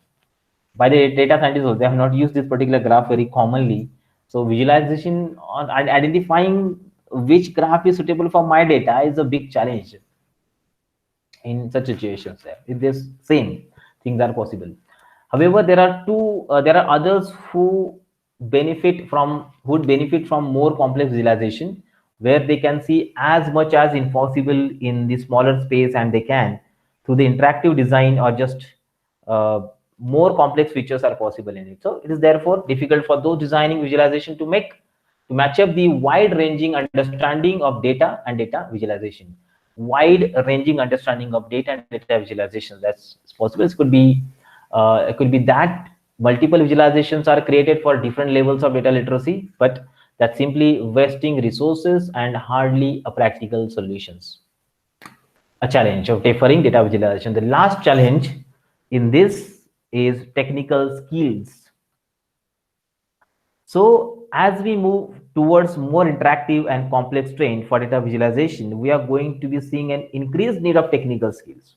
by the data scientists also, they have not used this particular graph very commonly. So visualization on identifying which graph is suitable for my data is a big challenge in such situations. There if this same things are possible. However, there are others who would benefit from more complex visualization, where they can see as much as impossible in the smaller space, and they can, through the interactive design or just uh, more complex features are possible in it. So it is therefore difficult for those designing visualization to match up the wide ranging understanding of data and data visualization. Wide ranging understanding of data and data visualization, that's possible. It could be that multiple visualizations are created for different levels of data literacy, but that's simply wasting resources and hardly a practical solutions. A challenge of differing data visualization. The last challenge in this is technical skills. So as we move towards more interactive and complex terrain for data visualization, we are going to be seeing an increased need of technical skills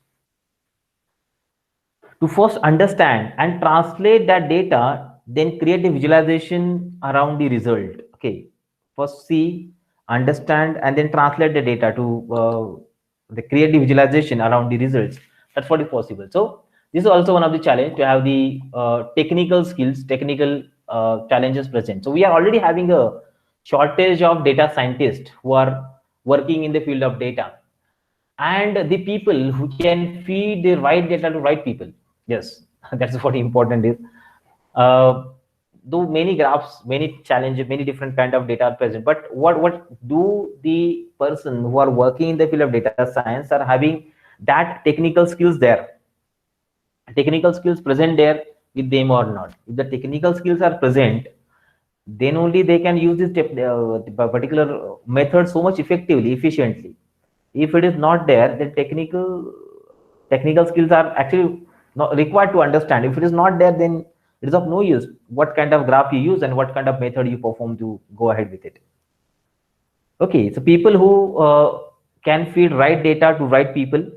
to first understand and translate that data, then create a visualization around the result. Okay, first see, understand, and then translate the data to the create the visualization around the results. That's what is possible. So this is also one of the challenge, to have the technical skills, technical challenges present. So we are already having a shortage of data scientists who are working in the field of data, and the people who can feed the right data to right people. Yes, that's what important is. uh, though many graphs, many challenges, many different kind of data are present, but what do the person who are working in the field of data science are having that technical skills there, technical skills present there with them or not? If the technical skills are present, then only they can use this particular method so much effectively, efficiently. If it is not there, then technical skills are actually not required to understand. If it is not there, then it is of no use what kind of graph you use and what kind of method you perform to go ahead with it. Okay, so people who can feed right data to right people.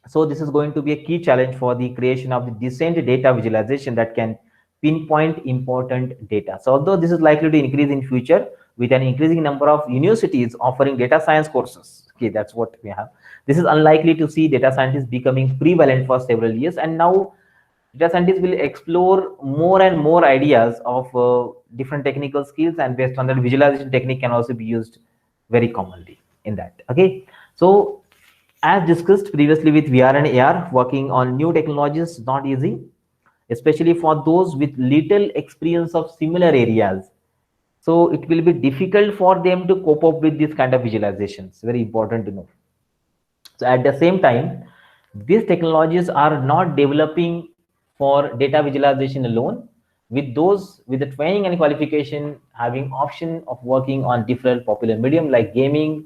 So this is going to be a key challenge for the creation of the decent data visualization that can pinpoint important data. So although this is likely to increase in future with an increasing number of universities offering data science courses, okay, that's what we have. This is unlikely to see data scientists becoming prevalent for several years, and now data scientists will explore more and more ideas of different technical skills, and based on that, visualization technique can also be used very commonly in that. Okay, so as discussed previously with VR and AR, working on new technologies is not easy, especially for those with little experience of similar areas. So it will be difficult for them to cope up with this kind of visualizations. Very important to know. So at the same time, these technologies are not developing for data visualization alone. With those with the training and qualification having option of working on different popular medium like gaming,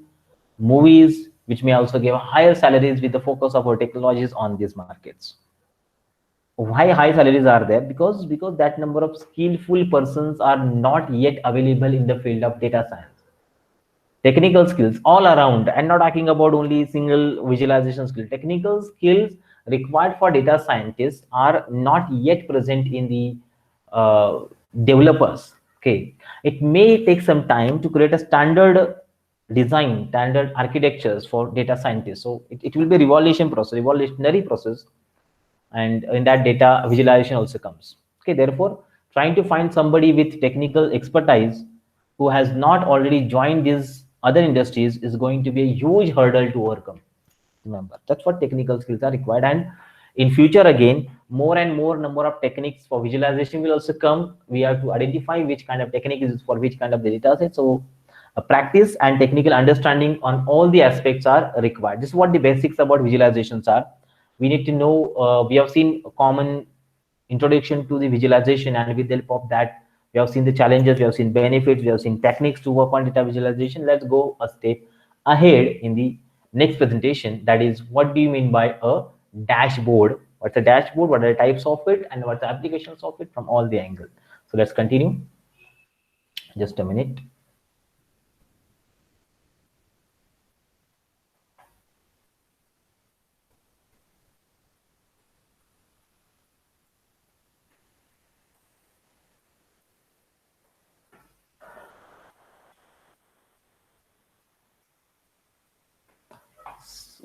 movies, which may also give higher salaries with the focus of our technologies on these markets. Why high salaries are there? Because that number of skillful persons are not yet available in the field of data science. Technical skills all around, and not talking about only single visualization skill. Technical skills required for data scientists are not yet present in the uh, developers. Okay, it may take some time to create a standard design, standard architectures for data scientists. So it will be revolutionary process, and in that data visualization also comes. Okay, therefore trying to find somebody with technical expertise who has not already joined these other industries is going to be a huge hurdle to overcome. Remember, that's what technical skills are required. And in future, again, more and more number of techniques for visualization will also come. We have to identify which kind of technique is for which kind of data set. So practice and technical understanding on all the aspects are required. This is what the basics about visualizations are. We need to know, we have seen a common introduction to the visualization, and with the help of that, we have seen the challenges, we have seen benefits, we have seen techniques to work on data visualization. Let's go a step ahead in the next presentation. That is, what do you mean by a dashboard? What's a dashboard? What are the types of it, and what's the applications of it from all the angles? So let's continue. Just a minute.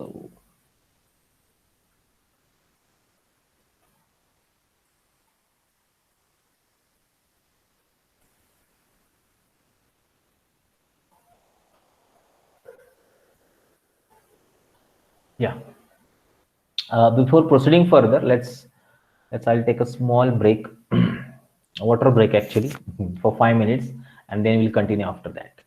So yeah, before proceeding further, let's I'll take a small break, water break actually, for 5 minutes, and then we'll continue after that.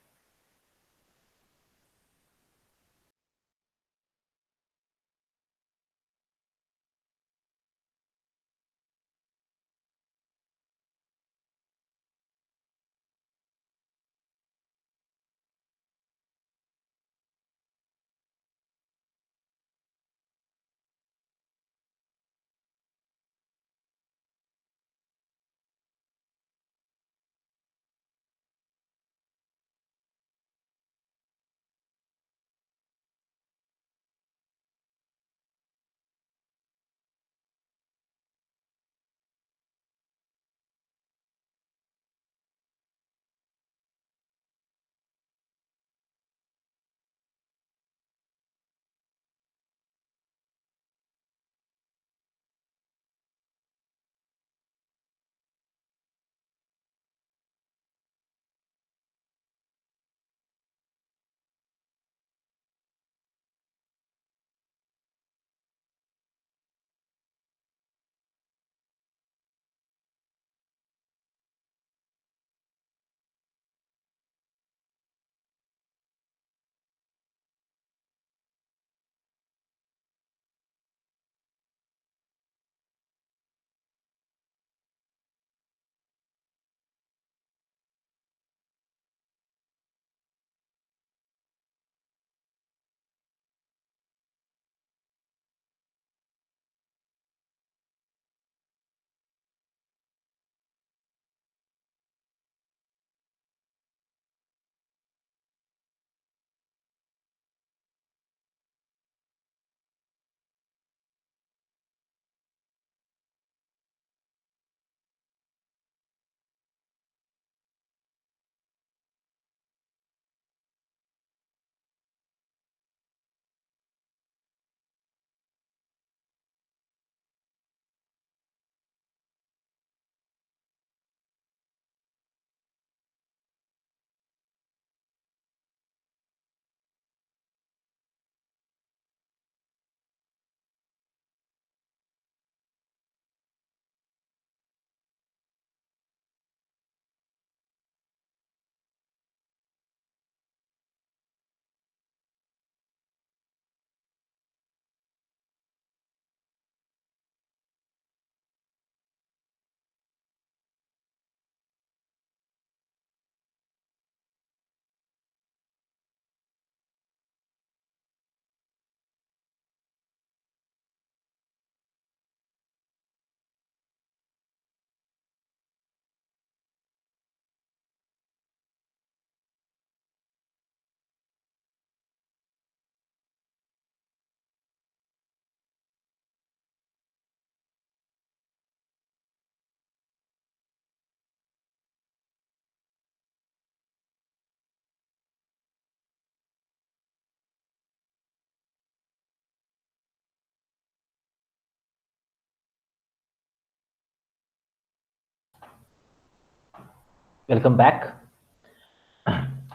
Welcome back.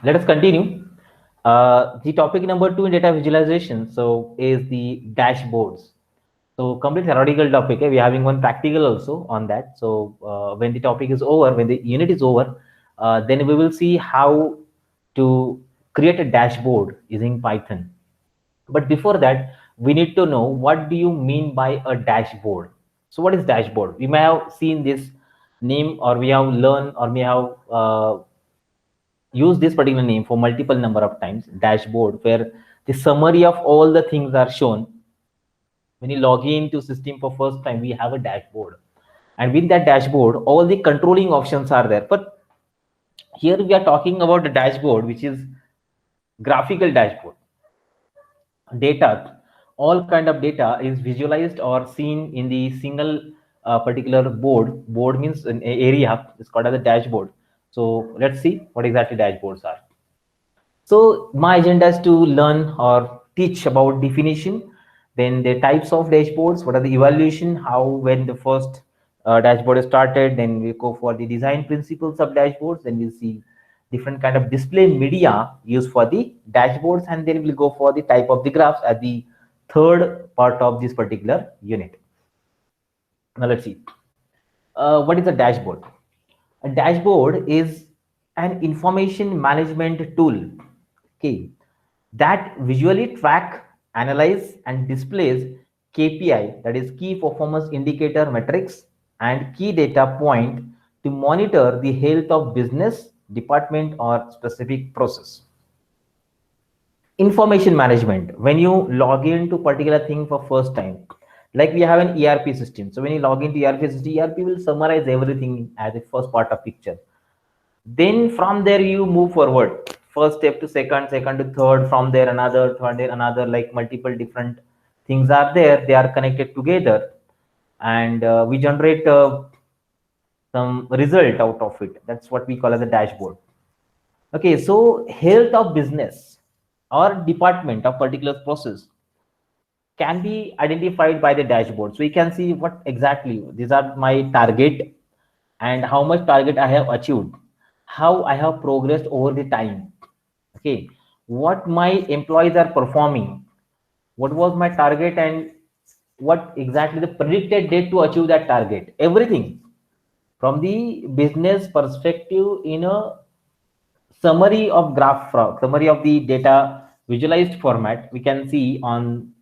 Let us continue. The topic number 2 in data visualization, so, is the dashboards. So complete theoretical topic. We're having one practical also on that. So when the topic is over, when the unit is over, then we will see how to create a dashboard using Python. But before that, we need to know, what do you mean by a dashboard? So what is dashboard? We may have seen this name, or we have learned, or may have used this particular name for multiple number of times, dashboard, where the summary of all the things are shown. When you log into system for first time, we have a dashboard, and with that dashboard, all the controlling options are there. But here we are talking about the dashboard, which is graphical dashboard. Data, all kind of data is visualized or seen in the single particular board means an area is called as a dashboard. So let's see what exactly dashboards are. So my agenda is to learn or teach about definition, then the types of dashboards, what are the evaluation, how when the first dashboard is started, then we go for the design principles of dashboards, then we'll see different kind of display media used for the dashboards, and then we'll go for the type of the graphs at the third part of this particular unit. Now let's see. What is a dashboard? A dashboard is an information management tool, okay, that visually track, analyze, and displays KPI, that is key performance indicator metrics, and key data point to monitor the health of business, department, or specific process. Information management, when you log into particular thing for first time, like we have an ERP system. So when you log into ERP system, ERP will summarize everything as the first part of picture. Then from there you move forward, first step to second, second to third, from there another, third another, like multiple different things are there, they are connected together, and we generate some result out of it. That's what we call as a dashboard. Okay, so health of business or department of particular process can be identified by the dashboard. So we can see what exactly these are my target and how much target I have achieved, how I have progressed over the time. Okay, what my employees are performing, what was my target, and what exactly the predicted date to achieve that target. Everything from the business perspective in a summary of graph, summary of the data visualized format, we can see on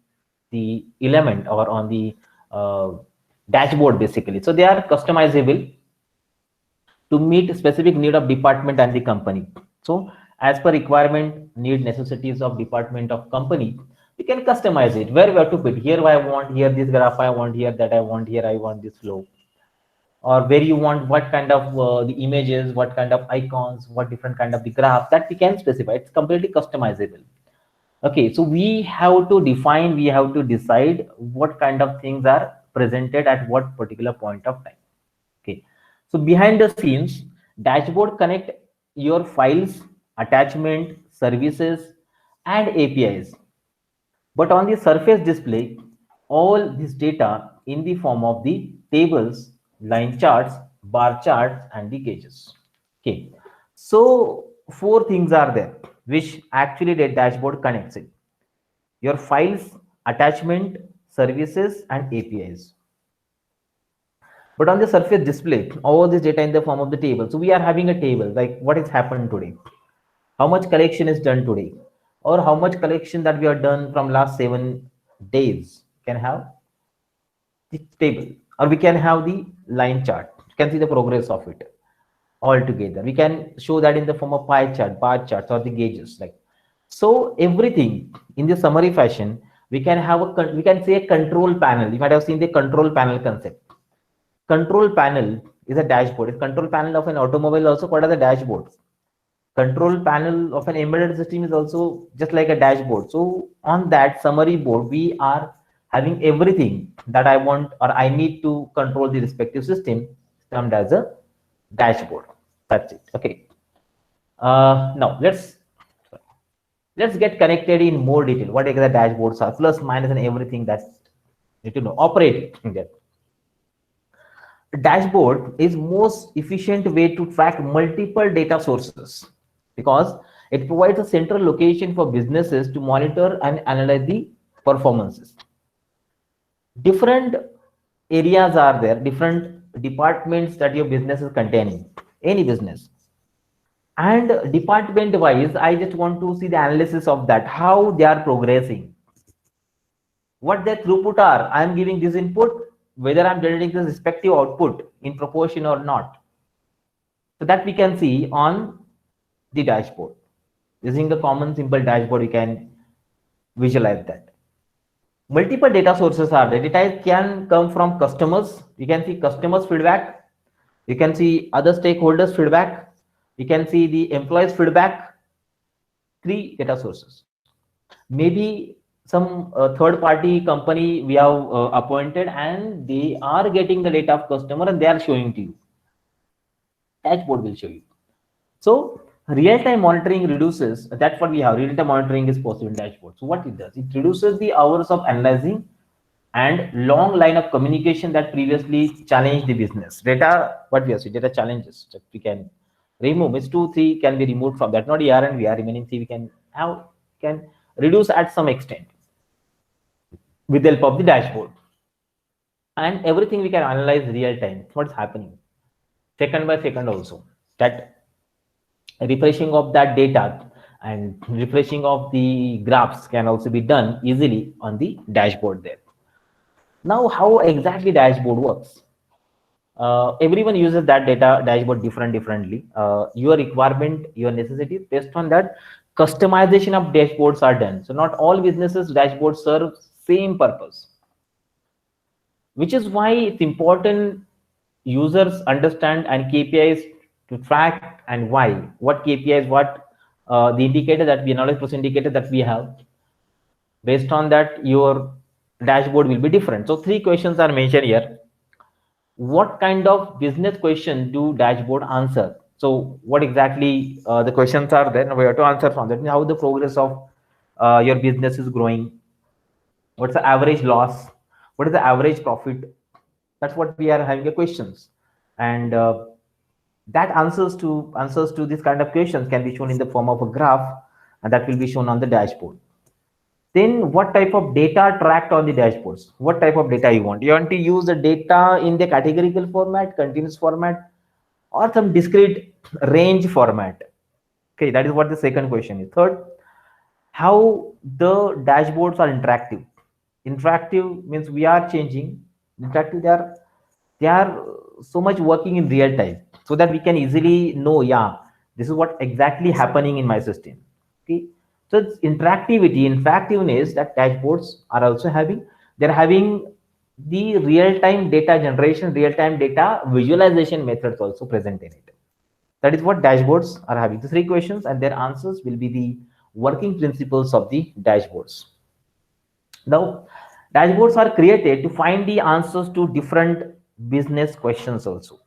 the element or on the dashboard basically. So they are customizable to meet specific need of department and the company. So as per requirement, need, necessities of department of company, we can customize it where we have to put. Here I want, here this graph I want, here that I want, here I want this flow, or where you want what kind of the images, what kind of icons, what different kind of the graph, that we can specify. It's completely customizable. Okay, so we have to define, we have to decide what kind of things are presented at what particular point of time. Okay, so behind the scenes, dashboard connect your files, attachment, services, and APIs. But on the surface display all this data in the form of the tables, line charts, bar charts, and the gauges. Okay, so four things are there which actually the dashboard connects it: your files, attachment, services, and APIs. But on the surface display all this data in the form of the table. So we are having a table like what has happened today, how much collection is done today, or how much collection that we have done from last 7 days. Can have the table, or we can have the line chart. You can see the progress of it all together. We can show that in the form of pie chart, bar charts, or the gauges. Like so, everything in the summary fashion. We can have a we can say a control panel. You might have seen the control panel concept. Control panel is a dashboard. It's control panel of an automobile also called as a dashboard. Control panel of an embedded system is also just like a dashboard. So on that summary board, we are having everything that I want or I need to control the respective system termed as a dashboard. That's it. Okay. Now let's get connected in more detail. What exactly dashboards are, plus, minus, and everything that you need to know. Operate in that. Dashboard is most efficient way to track multiple data sources because it provides a central location for businesses to monitor and analyze the performances. Different areas are there, different departments that your business is containing, any business. And department wise, I just want to see the analysis of that, how they are progressing, what their throughput are. I am giving this input, whether I'm generating the respective output in proportion or not. So that we can see on the dashboard. Using the common simple dashboard, you can visualize that. Multiple data sources are there. Data can come from customers. You can see customers feedback. You can see other stakeholders feedback. You can see the employees feedback. 3 data sources. Maybe some third party company we have appointed and they are getting the data of customer and they are showing to you. Dashboard will show you. So Real-time monitoring reduces, that's what we have. Real-time monitoring is possible in dashboard. So what it does, it reduces the hours of analyzing and long line of communication that previously challenged the business. Data, what we have seen, data challenges that we can remove. It's 2, 3 can be removed from that. Not ER and VR, remaining 3 we can have, can reduce at some extent with the help of the dashboard. And everything we can analyze real time. What's happening? Second by second also. That refreshing of that data and refreshing of the graphs can also be done easily on the dashboard there. Now, how exactly dashboard works? Everyone uses that data dashboard differently. Your requirement, your necessities, based on that, customization of dashboards are done. So not all businesses dashboards serve same purpose, which is why it's important users understand and KPIs to track and why. What KPIs, what the indicator that we knowledge process indicator that we have. Based on that, your dashboard will be different. So 3 questions are mentioned here. What kind of business question do dashboard answer? So what exactly the questions are there? We have to answer from that. How the progress of your business is growing? What's the average loss? What is the average profit? That's what we are having a questions, and that answers to this kind of questions can be shown in the form of a graph, and that will be shown on the dashboard. Then what type of data tracked on the dashboards? What type of data you want? You want to use the data in the categorical format, continuous format, or some discrete range format? Okay, that is what the second question is. Third, how the dashboards are interactive. Interactive means we are changing. Interactive, they are so much working in real time, so that we can easily know, yeah, this is what exactly happening in my system. Okay, so it's interactiveness that dashboards are also having. They're having the real-time data generation, real-time data visualization methods also present in it. That is what dashboards are having. The 3 questions and their answers will be the working principles of the dashboards. Now, dashboards are created to find the answers to different business questions also.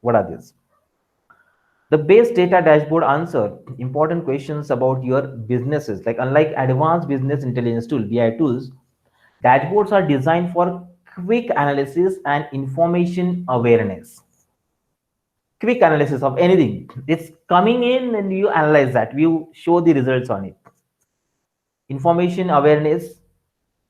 What are these? The base data dashboard answer important questions about your businesses. Like unlike advanced business intelligence tool, BI tools, dashboards are designed for quick analysis and information awareness. Quick analysis of anything. It's coming in and you analyze that. You show the results on it. Information awareness,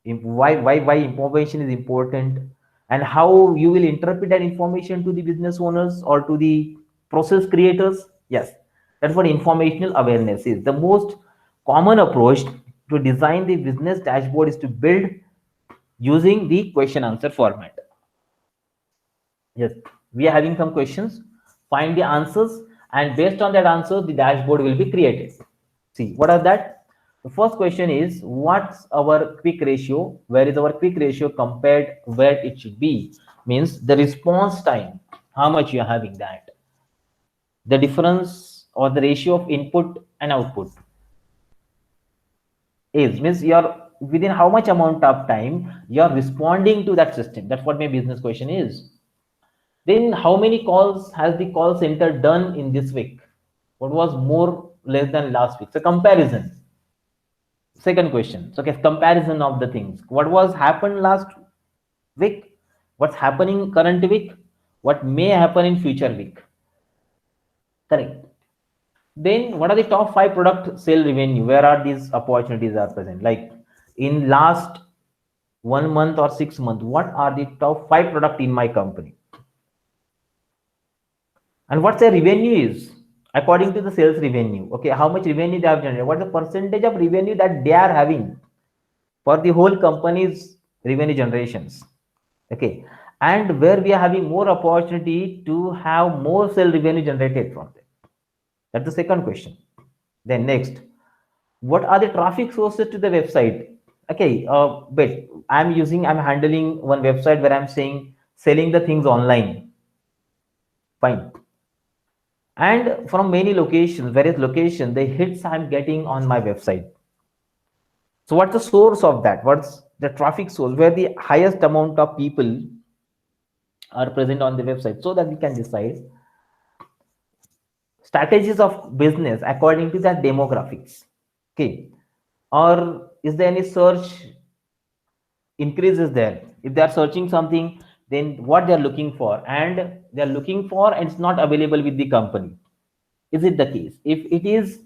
why information is important, and how you will interpret that information to the business owners or to the process creators. Yes, that's what informational awareness is. The most common approach to design the business dashboard is to build using the question answer format. Yes, we are having some questions, find the answers, and based on that answer the dashboard will be created. See, what are that? The first question is, what's our quick ratio? Where is our quick ratio compared where it should be? Means the response time, how much you are having that. The difference or the ratio of input and output is, means you're within how much amount of time you're responding to that system. That's what my business question is. Then how many calls has the call center done in this week? What was more less than last week? So comparison. Second question. So okay, comparison of the things. What was happened last week? What's happening current week? What may happen in future week? Correct. Then what are the top 5 product sale revenue? Where are these opportunities are present? Like in last 1 month or 6 months, what are the top 5 product in my company? And what's the revenue is according to the sales revenue. Okay, how much revenue they have generated? What is the percentage of revenue that they are having for the whole company's revenue generations? Okay, and where we are having more opportunity to have more sale revenue generated from them. That's the second question. Then next, what are the traffic sources to the website? Okay, but I'm handling one website where I'm saying selling the things online. Fine. And from many locations, various locations, the hits I'm getting on my website. So what's the source of that? What's the traffic source where the highest amount of people are present on the website, so that we can decide strategies of business according to their demographics. Okay. Or is there any search increases there? If they are searching something, then what they are looking for, and they are looking for and it's not available with the company. Is it the case? If it is,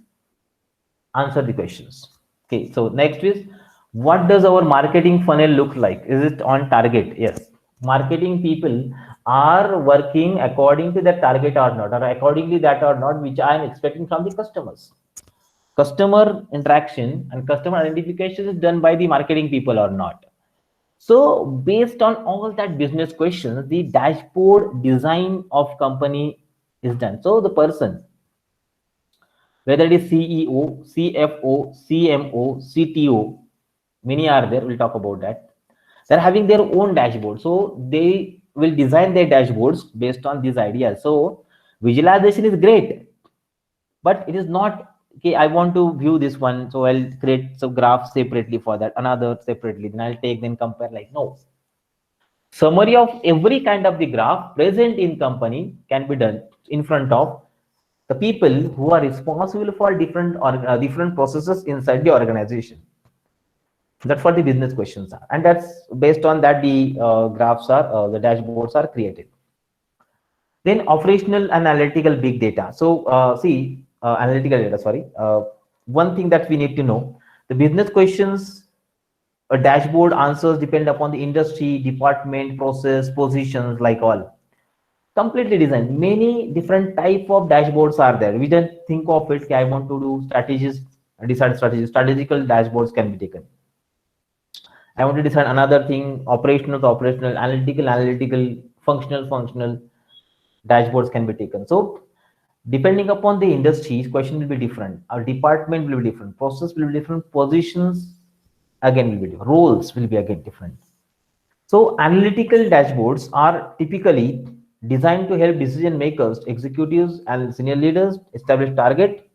answer the questions. Okay, so next is, what does our marketing funnel look like? Is it on target? Yes. Marketing people are working according to that target or not, or accordingly that or not, which I am expecting from the customers. Customer interaction and customer identification is done by the marketing people or not. So based on all that business questions, the dashboard design of company is done. So the person, whether it is CEO, CFO, CMO, CTO, many are there, we'll talk about that. They're having their own dashboard. So they will design their dashboards based on these ideas. So visualization is great, but it is not, okay, I want to view this one, so I'll create some graphs separately for that, another separately, then I'll take, then compare, like, no. Summary of every kind of the graph present in company can be done in front of the people who are responsible for different or different processes inside the organization. That's what the business questions are, and that's based on that the graphs are the dashboards are created. Then operational analytical big data. So analytical data, sorry. One thing that we need to know, the business questions, a dashboard answers depend upon the industry, department, process, positions, like all. Completely designed. Many different type of dashboards are there. We don't think of it, okay, I want to do strategies, decide strategies. Strategical dashboards can be taken. I want to decide another thing, operational, analytical, functional dashboards can be taken. So depending upon the industries, question will be different. Our department will be different. Process will be different. Positions again will be different. Roles will be again different. So analytical dashboards are typically designed to help decision makers, executives, and senior leaders establish target,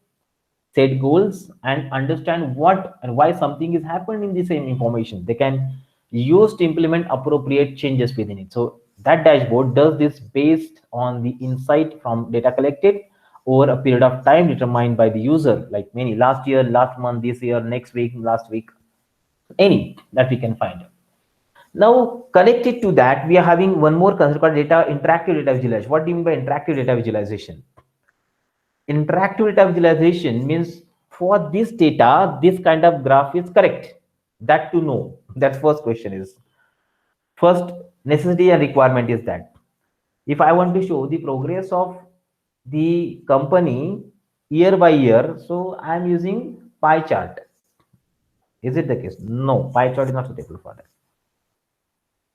set goals, and understand what and why something is happening in the same information. They can use to implement appropriate changes within it. So that dashboard does this based on the insight from data collected over a period of time determined by the user, like many last year, last month, this year, next week, last week, any that we can find. Now, connected to that, we are having one more concept called interactive data visualization. What do you mean by interactive data visualization? Interactive data visualization means for this data, this kind of graph is correct. That to know. That first question is. First necessity and requirement is that if I want to show the progress of the company year by year, so I am using pie chart. Is it the case? No, pie chart is not suitable for that.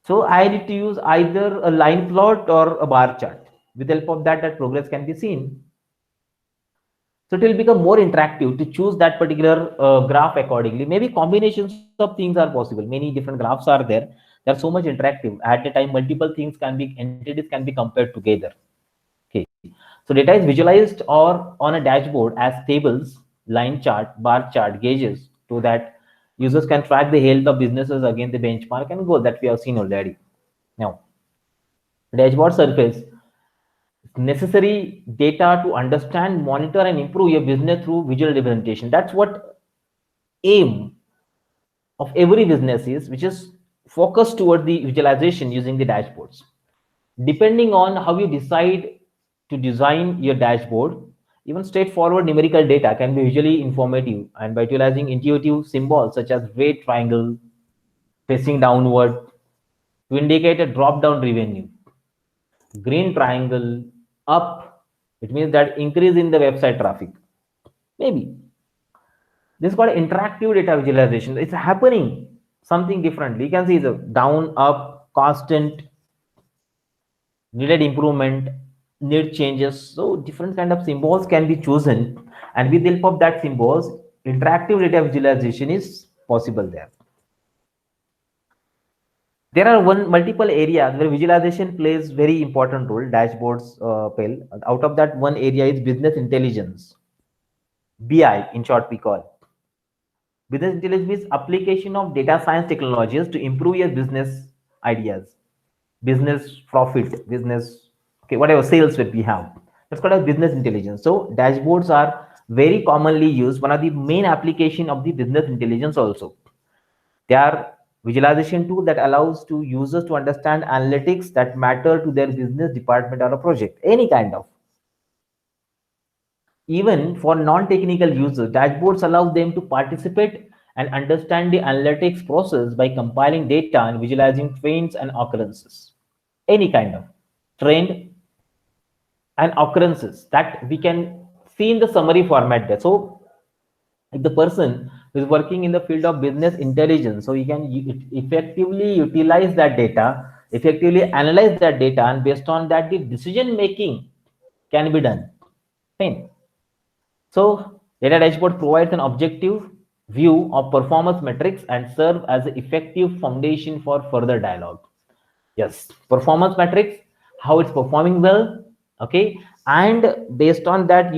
So I need to use either a line plot or a bar chart. With the help of that, that progress can be seen. So it will become more interactive to choose that particular graph accordingly. Maybe combinations of things are possible. Many different graphs are there. They're so much interactive. At a time, multiple things can be, entities can be compared together. Okay. So data is visualized or on a dashboard as tables, line chart, bar chart, gauges, so that users can track the health of businesses against the benchmark and goal that we have seen already. Now, dashboard surface necessary data to understand, monitor, and improve your business through visual representation. That's what aim of every business is, which is focused toward the visualization using the dashboards. Depending on how you decide to design your dashboard, even straightforward numerical data can be visually informative, and by utilizing intuitive symbols such as red triangle facing downward to indicate a drop down revenue, green triangle up, it means that increase in the website traffic. Maybe this is called interactive data visualization. It's happening something different. You can see the down, up, constant, needed improvement, need changes. So different kind of symbols can be chosen, and with the help of that symbols, interactive data visualization is possible there. There are multiple areas where visualization plays very important role. Dashboards play. Out of that, one area is business intelligence, BI in short we call. Business intelligence means application of data science technologies to improve your business ideas, business profit, business, okay, whatever sales that we have. That's called as business intelligence. So dashboards are very commonly used, one of the main application of the business intelligence also. They are visualization tool that allows to users to understand analytics that matter to their business department or a project, any kind of. Even for non-technical users, dashboards allow them to participate and understand the analytics process by compiling data and visualizing trends and occurrences. Any kind of trend and occurrences that we can see in the summary format there. So if the person who is working in the field of business intelligence, so he can effectively utilize that data, effectively analyze that data, and based on that the decision making can be done. Fine. So data dashboard provides an objective view of performance metrics and serve as an effective foundation for further dialogue. Yes, performance metrics, how it's performing well, okay, and based on that,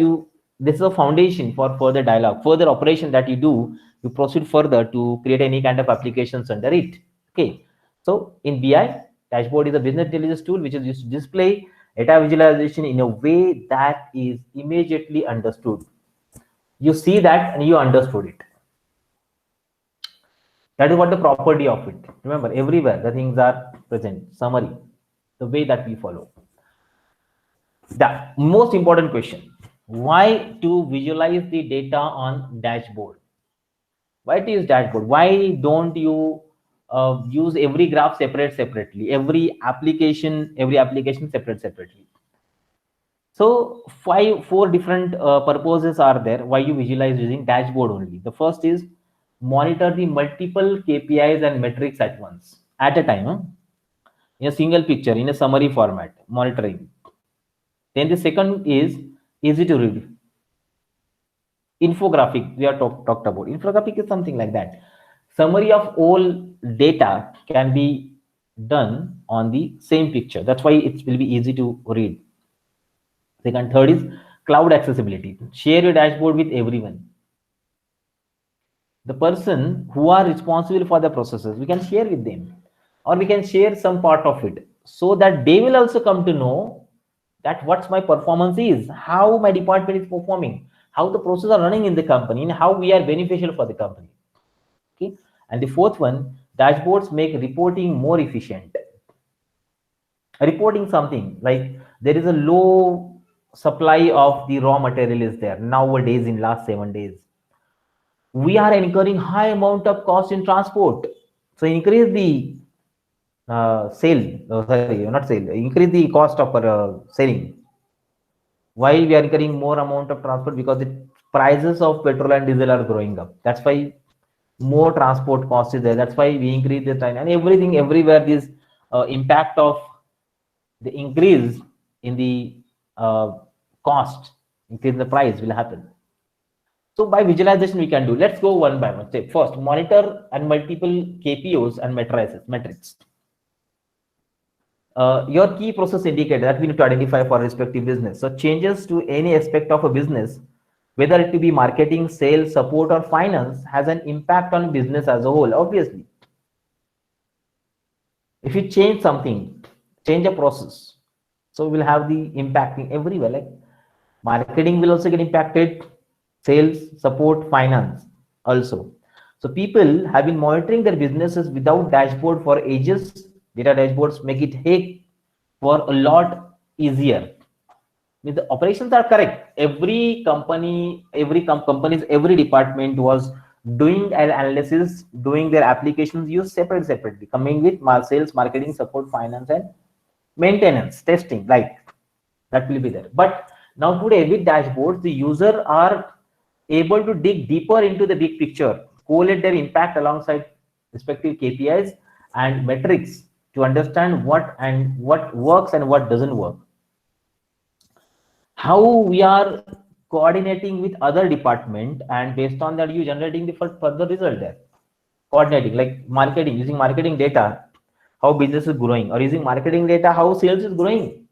this is a foundation for further dialogue, further operation that you do, you proceed further to create any kind of applications under it. Okay, so in BI, dashboard is a business intelligence tool which is used to display data visualization in a way that is immediately understood. You see that and you understood it. That is what the property of it. Remember, everywhere the things are present. Summary, the way that we follow. The most important question: why to visualize the data on dashboard? Why to use dashboard? Why don't you use every graph separately? Every application separately. So four different purposes are there why you visualize using dashboard only. The first is monitor the multiple KPIs and metrics at once, at a time, in a single picture, in a summary format, monitoring. Then the second is easy to read. Infographic, we are talked about. Infographic is something like that. Summary of all data can be done on the same picture. That's why it will be easy to read. Second, third is cloud accessibility. Share your dashboard with everyone. The person who are responsible for the processes, we can share with them, or we can share some part of it, so that they will also come to know that what's my performance is, how my department is performing, how the processes are running in the company, and how we are beneficial for the company. Okay. And the fourth one, dashboards make reporting more efficient. Reporting something like there is a low supply of the raw material is there nowadays in last 7 days. We are incurring high amount of cost in transport. So increase the increase the cost of selling. Why we are incurring more amount of transport? Because the prices of petrol and diesel are growing up. That's why more transport cost is there. That's why we increase the time, and everything everywhere. This impact of the increase in the cost, increase in the price will happen. So by visualization we can do. Let's go one by one. Step first, monitor and multiple KPIs and metrics. Your key process indicator that we need to identify for respective business. So changes to any aspect of a business, whether it to be marketing, sales, support, or finance, has an impact on business as a whole. Obviously, if you change something, change a process, so we'll have the impacting everywhere. Like marketing will also get impacted, sales, support, finance also. So people have been monitoring their businesses without dashboard for ages. Data dashboards make it for a lot easier. Means the operations are correct. Every company, every department was doing an analysis, doing their applications use separately, coming with sales, marketing, support, finance, and maintenance, testing, like that will be there. But now today with dashboards, the user are able to dig deeper into the big picture, correlate their impact alongside respective KPIs and metrics to understand what works and what doesn't work. How we are coordinating with other department, and based on that you generating the further result there. Coordinating, like marketing, using marketing data, how business is growing, or using marketing data, how sales is growing,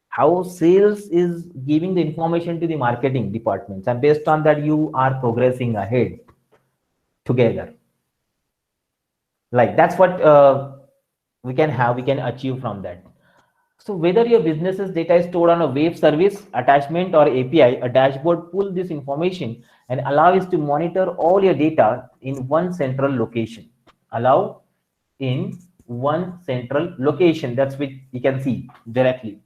how sales is giving the information to the marketing departments, and based on that you are progressing ahead together. Like that's what we can achieve from that. So whether your business's data is stored on a web service, attachment or API, a dashboard pulls this information and allows to monitor all your data in one central location. Allow in one central location. That's which you can see directly.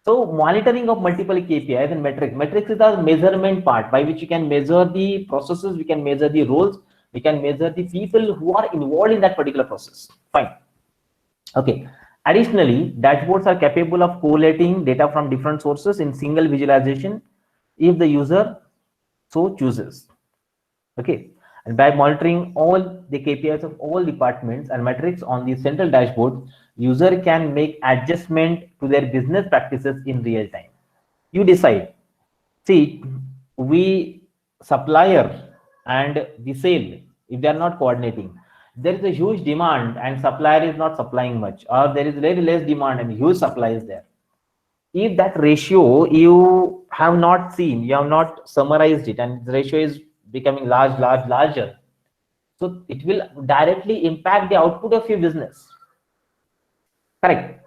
So monitoring of multiple KPIs and metrics. Metrics is the measurement part by which you can measure the processes, we can measure the roles, we can measure the people who are involved in that particular process. Fine. Okay. Additionally, dashboards are capable of collating data from different sources in single visualization if the user so chooses. Okay. And by monitoring all the KPIs of all departments and metrics on the central dashboard, user can make adjustment to their business practices in real time. You decide. See, we supplier and the sale, if they are not coordinating, there is a huge demand and supplier is not supplying much, or there is very less demand and huge supply is there. If that ratio you have not seen, you have not summarized it, and the ratio is becoming larger, so it will directly impact the output of your business. Correct.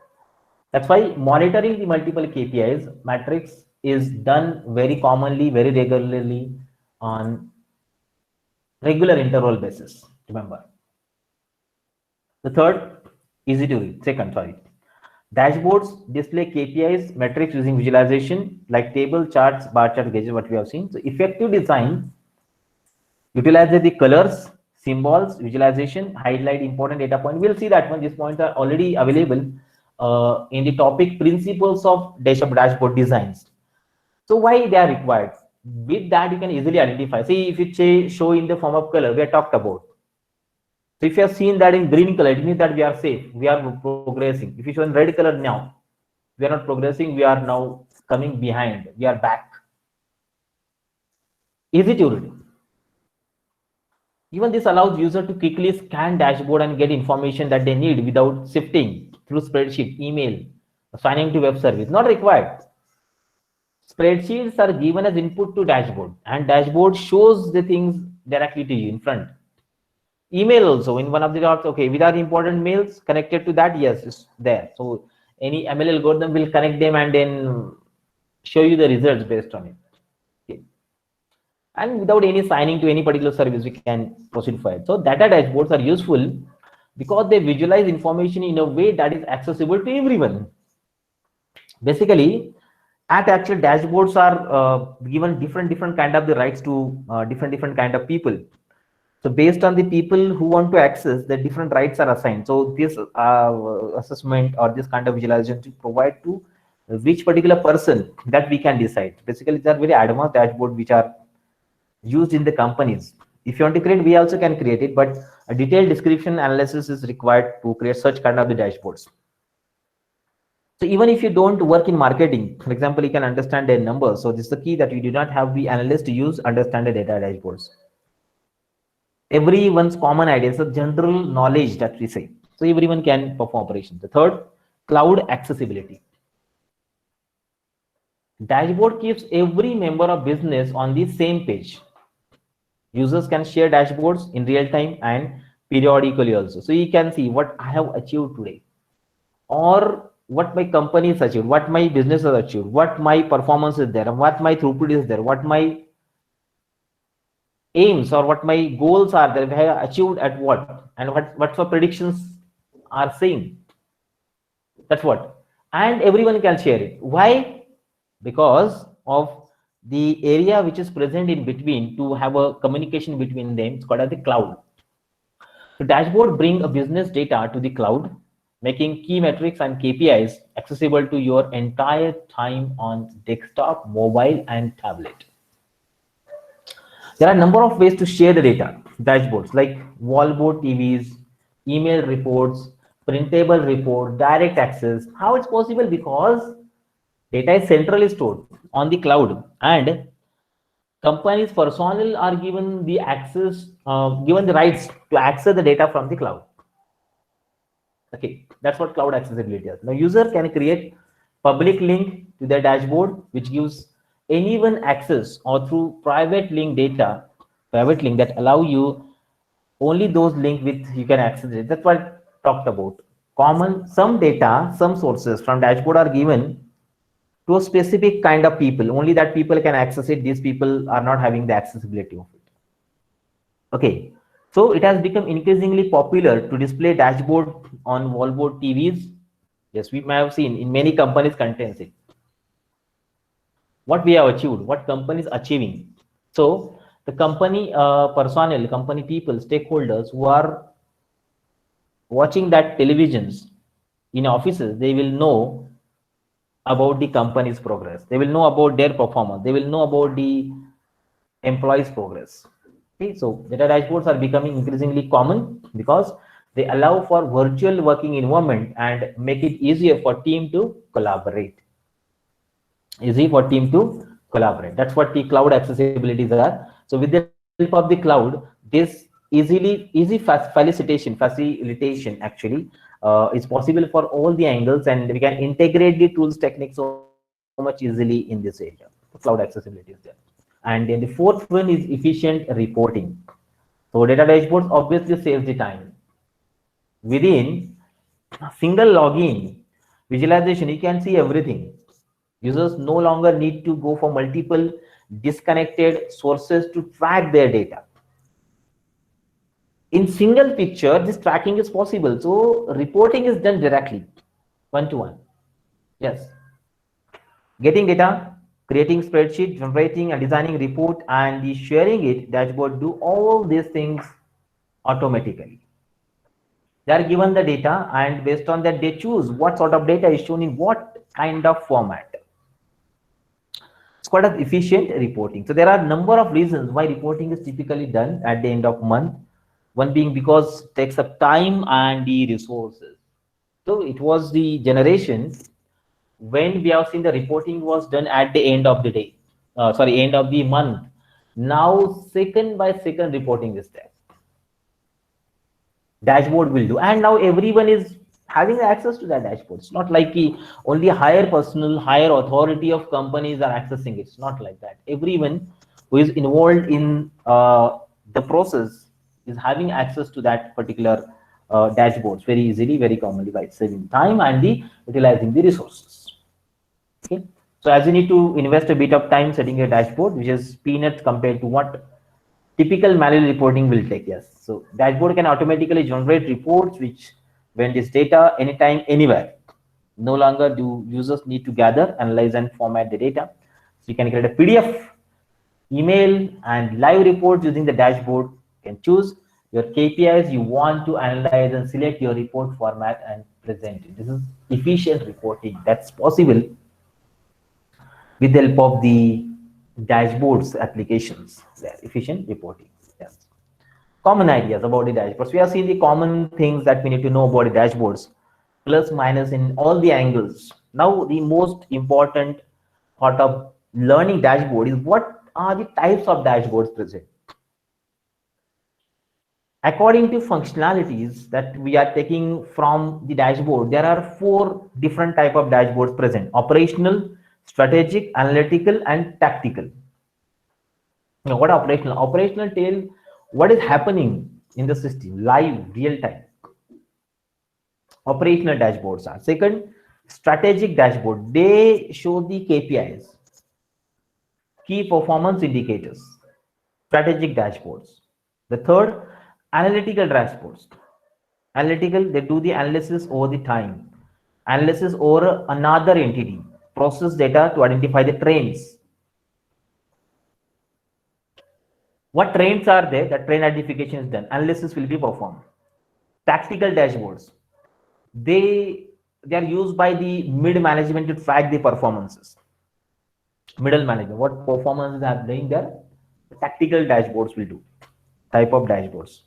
That's why monitoring the multiple KPIs matrix is done very commonly, very regularly on regular interval basis. Remember. The third, easy to read. Second, sorry. Dashboards display KPIs metrics using visualization like table, charts, bar chart, gauges, what we have seen. So effective design utilizes the colors, symbols, visualization, highlight important data point. We'll see that one. These points are already available in the topic principles of dashboard designs. So why they are required? With that, you can easily identify. See, if you show in the form of color, we have talked about. So if you have seen that in green color, it means that we are safe, we are progressing. If you show in red color now, we are not progressing, we are now coming behind, we are back. Easy to read. Even this allows user to quickly scan dashboard and get information that they need without sifting through spreadsheet, email, signing to web service. Not required. Spreadsheets are given as input to dashboard, and dashboard shows the things directly to you in front. Email also in one of the dots. Okay, without important mails connected to that, yes, it's there. So any ML algorithm will connect them and then show you the results based on it. Okay. And without any signing to any particular service, we can proceed for it. So data dashboards are useful because they visualize information in a way that is accessible to everyone. Basically, at actual dashboards are given different kind of the rights to different kind of people. So based on the people who want to access, the different rights are assigned. So this assessment or this kind of visualization to provide to which particular person, that we can decide. Basically, they are very advanced dashboard which are used in the companies. If you want to create, we also can create it, but a detailed description analysis is required to create such kind of the dashboards. So even if you don't work in marketing, for example, you can understand their numbers. So this is the key, that you do not have the analyst to use, understand the data dashboards. Everyone's common idea, so general knowledge that we say. So everyone can perform operations. The third, cloud accessibility. Dashboard keeps every member of business on the same page. Users can share dashboards in real time and periodically also. So you can see what I have achieved today, or what my company has achieved, what my business has achieved, what my performance is there, what my throughput is there, what my aims or what my goals are that I have achieved at what, and what for predictions are saying. That's what. And everyone can share it. Why? Because of the area which is present in between to have a communication between them. It's called as the cloud. The dashboard bring a business data to the cloud, making key metrics and KPIs accessible to your entire time on desktop, mobile, and tablet. There are a number of ways to share the data. Dashboards like wallboard TVs, email reports, printable report, direct access. How it's possible? Because data is centrally stored on the cloud, and companies personnel are given the access, given the rights to access the data from the cloud. Okay, that's what cloud accessibility is. Now, user can create public link to their dashboard, which gives anyone access, or through private link that allow you only those link with you can access it. That's what I talked about. some data, some sources from dashboard are given to a specific kind of people. Only that people can access it. These people are not having the accessibility of it. Okay. So it has become increasingly popular to display dashboard on wallboard TVs. Yes, we may have seen in many companies contains it. What we have achieved, what companies achieving. So the company personnel, company people, stakeholders who are watching that televisions in offices, they will know about the company's progress. They will know about their performance. They will know about the employees' progress. Okay, so data dashboards are becoming increasingly common because they allow for virtual working environment and make it easier for team to collaborate. Easy for team to collaborate. That's what the cloud accessibilities are. So with the help of the cloud, this facilitation actually is possible for all the angles, and we can integrate the tools techniques so much easily in this area. Cloud accessibility is there. And then the fourth one is efficient reporting. So data dashboards obviously saves the time. Within a single login visualization, you can see everything. Users no longer need to go for multiple disconnected sources to track their data. In single picture, this tracking is possible. So reporting is done directly, one-to-one. Yes. Getting data, creating spreadsheet, generating and designing report, and the sharing it, dashboard do all these things automatically. They are given the data, and based on that, they choose what sort of data is shown in what kind of format. It's quite an efficient reporting. So there are a number of reasons why reporting is typically done at the end of month. One being because it takes up time and the resources. So it was the generation when we have seen the reporting was done at the end of the day, end of the month. Now second by second reporting is there. Dashboard will do, and now everyone is having access to that dashboard. It's not like only higher personal, higher authority of companies are accessing it. It's not like that. Everyone who is involved in the process is having access to that particular dashboards very easily, very commonly, by saving time and the utilizing the resources. Okay, so as you need to invest a bit of time setting a dashboard, which is peanuts compared to what typical manual reporting will take. Yes, so dashboard can automatically generate reports which when this data anytime, anywhere. No longer do users need to gather, analyze, and format the data. So you can create a PDF, email, and live reports using the dashboard. You can choose your KPIs you want to analyze and select your report format and present it. This is efficient reporting that's possible with the help of the dashboards applications. Efficient reporting. Yes. Common ideas about the dashboards. We have seen the common things that we need to know about the dashboards, plus minus in all the angles. Now the most important part of learning dashboard is what are the types of dashboards present. According to functionalities that we are taking from the dashboard, there are 4 different type of dashboards present: operational, strategic, analytical, and tactical. Now, what operational? Operational tell what is happening in the system, live, real time. Operational dashboards are. Second, strategic dashboard. They show the KPIs, key performance indicators, strategic dashboards. The third, analytical dashboards. Analytical, they do the analysis over the time, analysis over another entity, process data to identify the trends. What trends are there? That trend identification is done. Analysis will be performed. Tactical dashboards. They are used by the mid management to track the performances. Middle management, what performances are doing there? Tactical dashboards will do. Type of dashboards.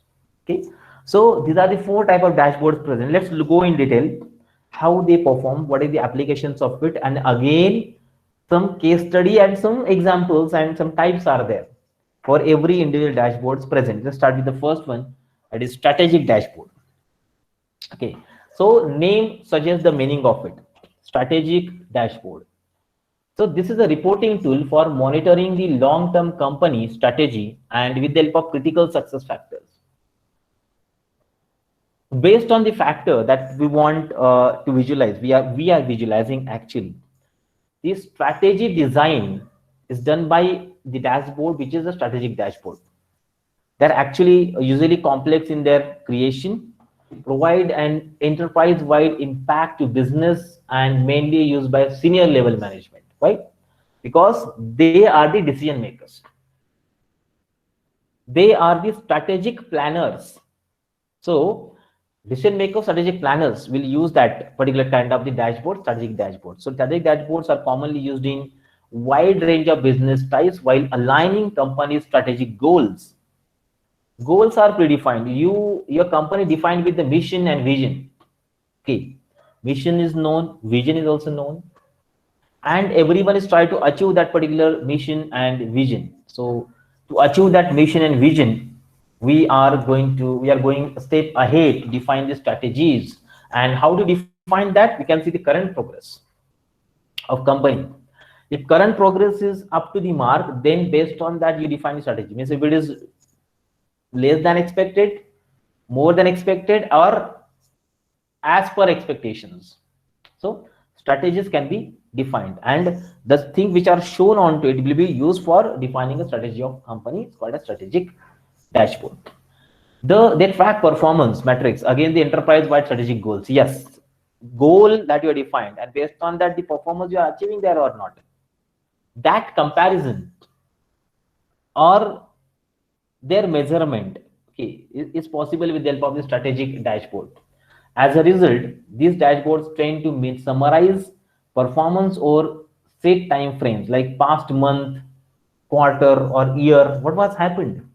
Okay. So these are the 4 type of dashboards present. Let's go in detail how they perform, what are the applications of it, and again some case study and some examples and some types are there for every individual dashboards present. Let's start with the first one, that is strategic dashboard. Okay, so name suggests the meaning of it. Strategic dashboard. So this is a reporting tool for monitoring the long-term company strategy and with the help of critical success factors. Based on the factor that we want to visualize, we are visualizing actually. The strategy design is done by the dashboard, which is a strategic dashboard. They're actually usually complex in their creation, provide an enterprise-wide impact to business, and mainly used by senior level management. Why? Because they are the decision makers. They are the strategic planners. So decision makers, strategic planners will use that particular kind of the dashboard, strategic dashboard. So strategic dashboards are commonly used in wide range of business types while aligning company's strategic goals. Goals are predefined. Your company defined with the mission and vision. Okay, mission is known, vision is also known, and everyone is trying to achieve that particular mission and vision. So to achieve that mission and vision, we are going a step ahead to define the strategies. And how to define that? We can see the current progress of company. If current progress is up to the mark, then based on that you define the strategy. Means if it is less than expected, more than expected, or as per expectations, so strategies can be defined, and the things which are shown onto it will be used for defining a strategy of company. It's called a strategic dashboard. They track performance metrics, again the enterprise wide strategic goals. Yes, goal that you are defined, and based on that the performance you are achieving there or not, that comparison or their measurement, okay, is possible with the help of the strategic dashboard. As a result, these dashboards tend to summarize performance or set time frames like past month, quarter, or year. What was happened?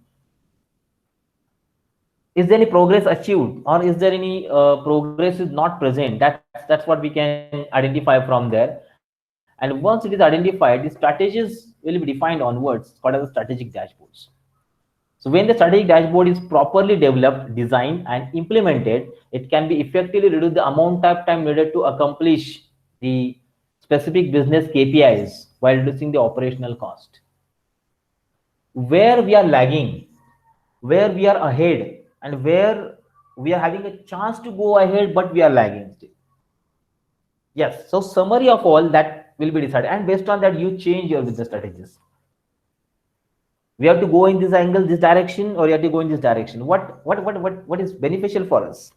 Is there any progress achieved, or is there any progress is not present? That's what we can identify from there. And once it is identified, the strategies will be defined onwards, called as the strategic dashboards. So when the strategic dashboard is properly developed, designed, and implemented, it can be effectively reduce the amount of time needed to accomplish the specific business KPIs while reducing the operational cost. Where we are lagging, where we are ahead, and where we are having a chance to go ahead, but we are lagging still. Yes, so summary of all that will be decided, and based on that, you change your business strategies. We have to go in this angle, this direction, or you have to go in this direction. What is beneficial for us?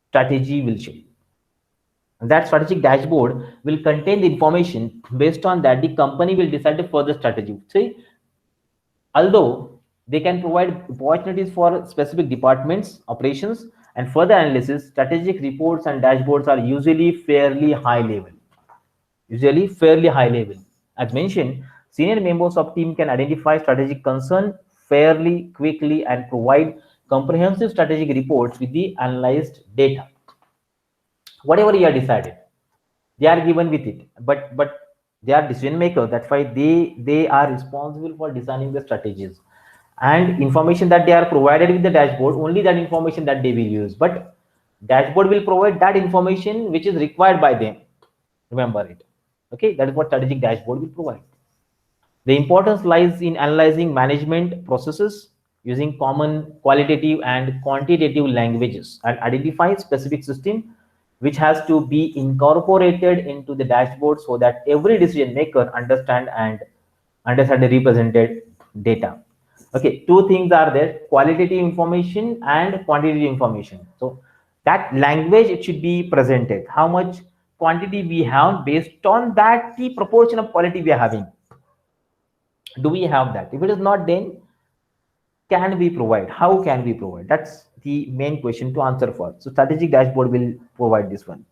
Strategy will show. And that strategic dashboard will contain the information. Based on that, the company will decide the further strategy. See, although they can provide opportunities for specific departments, operations, and further analysis, strategic reports and dashboards are usually fairly high level. As mentioned, senior members of team can identify strategic concern fairly quickly and provide comprehensive strategic reports with the analyzed data. Whatever you are decided, they are given with it, but they are decision makers. That's why they are responsible for designing the strategies, and information that they are provided with the dashboard, only that information that they will use. But dashboard will provide that information which is required by them. Remember it. Okay, that is what strategic dashboard will provide. The importance lies in analyzing management processes using common qualitative and quantitative languages and identify specific system which has to be incorporated into the dashboard so that every decision maker understand the represented data. Okay, two things are there: qualitative information and quantitative information. So that language, it should be presented. How much quantity we have, based on that the proportion of quality we are having. Do we have that? If it is not, then can we provide? How can we provide? That's the main question to answer for. So strategic dashboard will provide this one.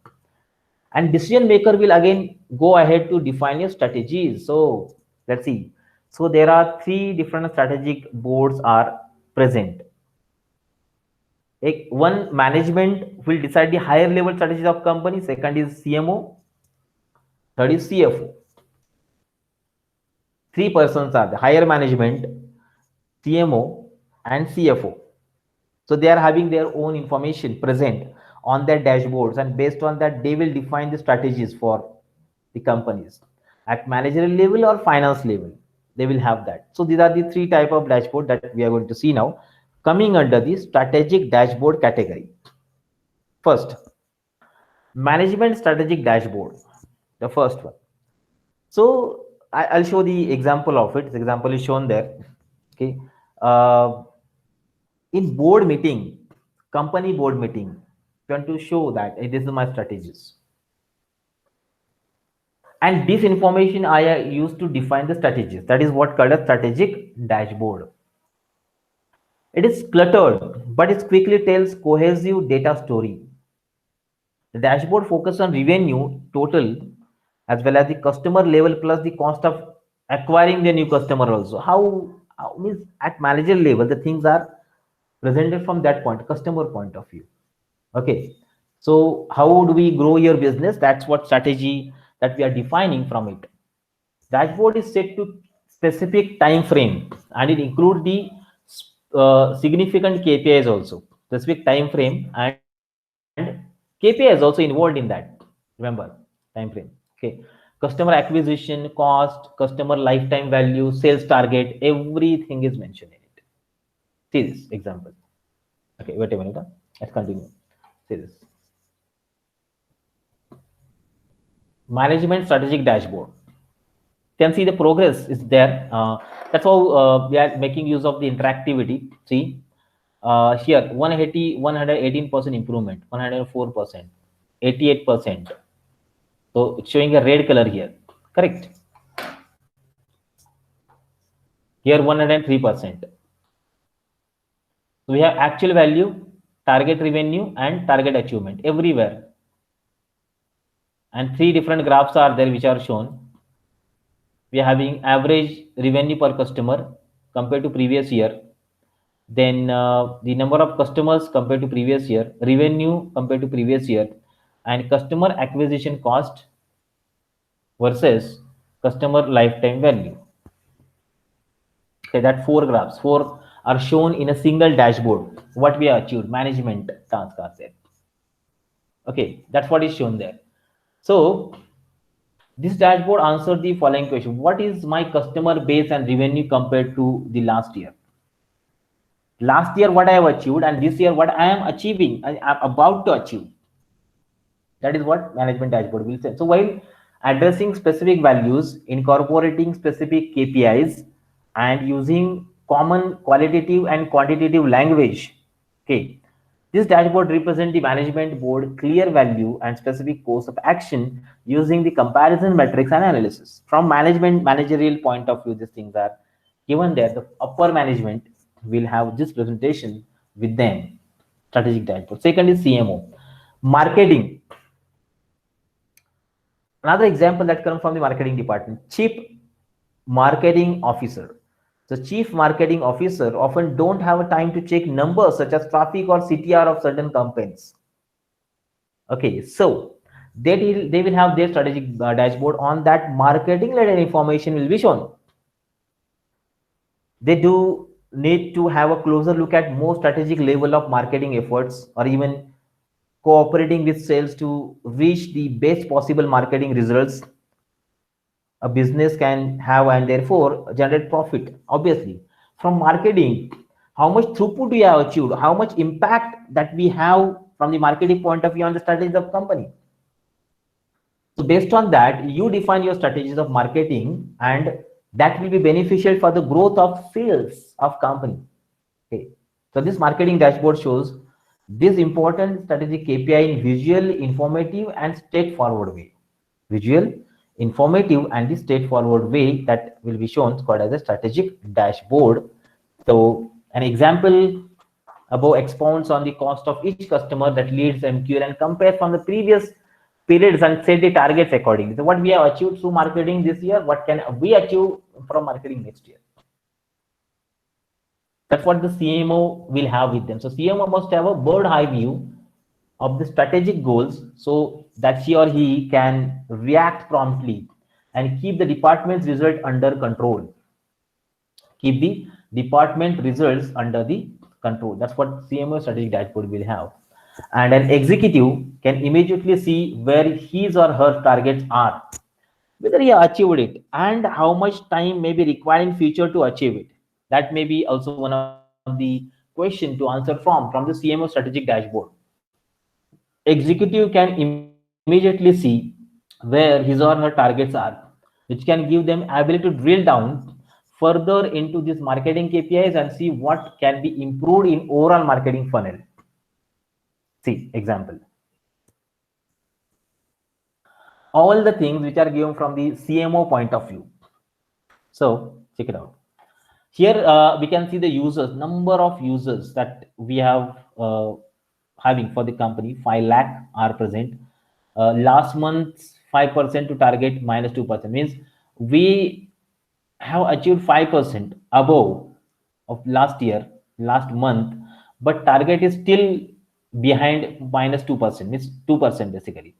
And decision maker will again go ahead to define your strategies. So let's see. So there are three different strategic boards are present. One, management will decide the higher level strategies of company. Second is CMO. Third is CFO. Three persons are the higher management, CMO, and CFO. So they are having their own information present on their dashboards, and based on that they will define the strategies for the companies at managerial level or finance level. They will have that. So these are the three type of dashboard that we are going to see now, coming under the strategic dashboard category. First, management strategic dashboard, the first one. So I'll show the example of it. The example is shown there. Okay. Uh, in board meeting, company board meeting, you want to show that hey, this is my strategies. And this information I used to define the strategies. That is what called a strategic dashboard. It is cluttered, but it quickly tells cohesive data story. The dashboard focuses on revenue total as well as the customer level plus the cost of acquiring the new customer also. How means at manager level the things are presented from that point, customer point of view. Okay. So how do we grow your business? That's what strategy that we are defining from it. Dashboard is set to specific time frame and it includes the significant KPIs also, specific time frame, and KPI is also involved in that. Remember, time frame. Okay, customer acquisition cost, customer lifetime value, sales target, everything is mentioned in it. See this example. Okay, wait a minute. Let's continue. See this. Management strategic dashboard. You can see the progress is there. That's how we are making use of the interactivity. See, here 180, 118% improvement, 104%, 88%. So it's showing a red color here, correct? Here 103%. So we have actual value, target revenue, and target achievement everywhere. And three different graphs are there which are shown. We are having average revenue per customer compared to previous year. Then the number of customers compared to previous year, revenue compared to previous year, and customer acquisition cost versus customer lifetime value. Okay, that four graphs, four are shown in a single dashboard. What we have achieved, management task are there. Okay, that's what is shown there. So this dashboard answered the following question: what is my customer base and revenue compared to the last year? Last year what I have achieved, and this year what I am achieving, I am about to achieve. That is what management dashboard will say. So while addressing specific values, incorporating specific KPIs, and using common qualitative and quantitative language, okay, this dashboard represents the management board clear value and specific course of action using the comparison metrics and analysis. From managerial point of view, these things are given there. The upper management will have this presentation with them. Strategic dashboard. Second is CMO. Marketing. Another example that comes from the marketing department, chief marketing officer. The chief marketing officer often don't have a time to check numbers such as traffic or CTR of certain campaigns. Okay, so they will have their strategic dashboard. On that, marketing related information will be shown. They do need to have a closer look at more strategic level of marketing efforts, or even cooperating with sales to reach the best possible marketing results a business can have, and therefore generate profit. Obviously, from marketing, how much throughput we have achieved, how much impact that we have from the marketing point of view on the strategies of company. So based on that, you define your strategies of marketing, and that will be beneficial for the growth of sales of company. Okay, so this marketing dashboard shows this important strategic KPI in visual, informative, and straightforward way. Visual, informative, and the straightforward way that will be shown called as a strategic dashboard. So an example above expounds on the cost of each customer that leads MQL and compare from the previous periods and set the targets accordingly. So what we have achieved through marketing this year, what can we achieve from marketing next year? That's what the CMO will have with them. So CMO must have a bird eye view of the strategic goals so that she or he can react promptly and keep the department's result under control. Keep the department results under the control. That's what CMO strategic dashboard will have. And an executive can immediately see where his or her targets are, whether he achieved it, and how much time may be required in future to achieve it. That may be also one of the question to answer from the CMO strategic dashboard. executive can immediately see where his or her targets are, which can give them ability to drill down further into these marketing KPIs and see what can be improved in overall marketing funnel. See, example. All the things which are given from the CMO point of view. So check it out. Here we can see the users, number of users that we have having for the company. 5 lakh are present. Last month 5% to target minus 2% means we have achieved 5% above of last year, last month, but target is still behind minus 2%, means 2% basically.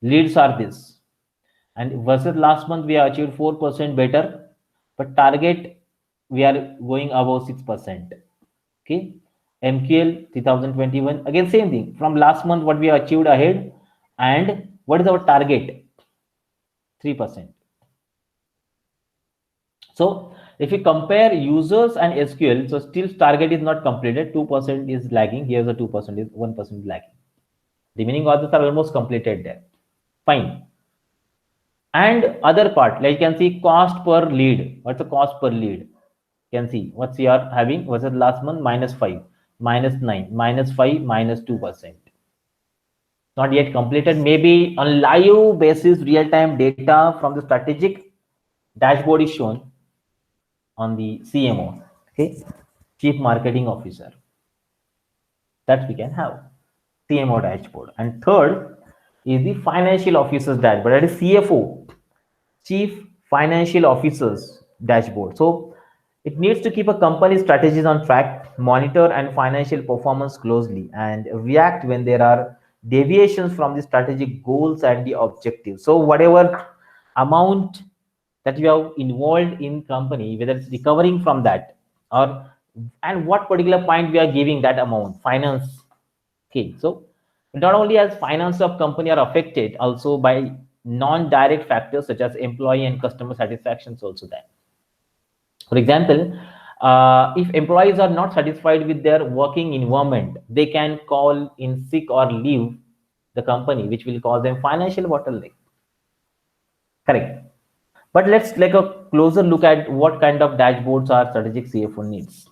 Leads are this, and versus last month we have achieved 4% better, but target we are going above 6%. Okay, MQL 2021 again same thing, from last month what we have achieved ahead, and what is our target? 3%. So if you compare users and SQL, so still target is not completed, 2% is lagging. Here's the 2% is 1% lagging. Remaining others are almost completed there. Fine. And other part, like you can see cost per lead. What's the cost per lead? You can see what's you are having versus last month, minus 5, minus 9, minus 5, minus 2%. Not yet completed. Maybe on live basis, real-time data from the strategic dashboard is shown on the CMO, okay, Chief Marketing Officer. That we can have CMO dashboard. And third is the financial officer's dashboard, that is CFO, Chief Financial Officer's dashboard. So it needs to keep a company's strategies on track, monitor and financial performance closely, and react when there are deviations from the strategic goals and the objectives. So whatever amount that you have involved in company, whether it's recovering from that, or and what particular point we are giving that amount, finance. Okay, so not only as finance of company are affected, also by non-direct factors such as employee and customer satisfactions also there. For example, if employees are not satisfied with their working environment, they can call in sick or leave the company, which will cause them financial bottleneck. Correct. But let's take a closer look at what kind of dashboards our strategic CFO needs.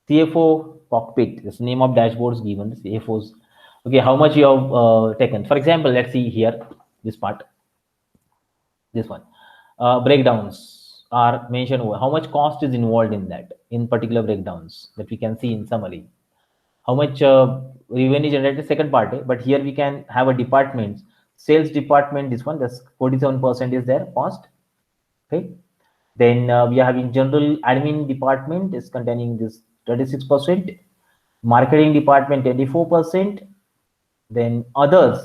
CFO cockpit is the name of dashboards given, the CFOs. Okay, how much you have taken. For example, let's see here, this part, this one. Breakdowns are mentioned over. How much cost is involved in that, in particular breakdowns that we can see in summary. How much revenue generated, second part, but here we can have a department, sales department, this one, that's 47% is there, cost. Okay, then we are having general admin department is containing this 36%, marketing department 24%, then others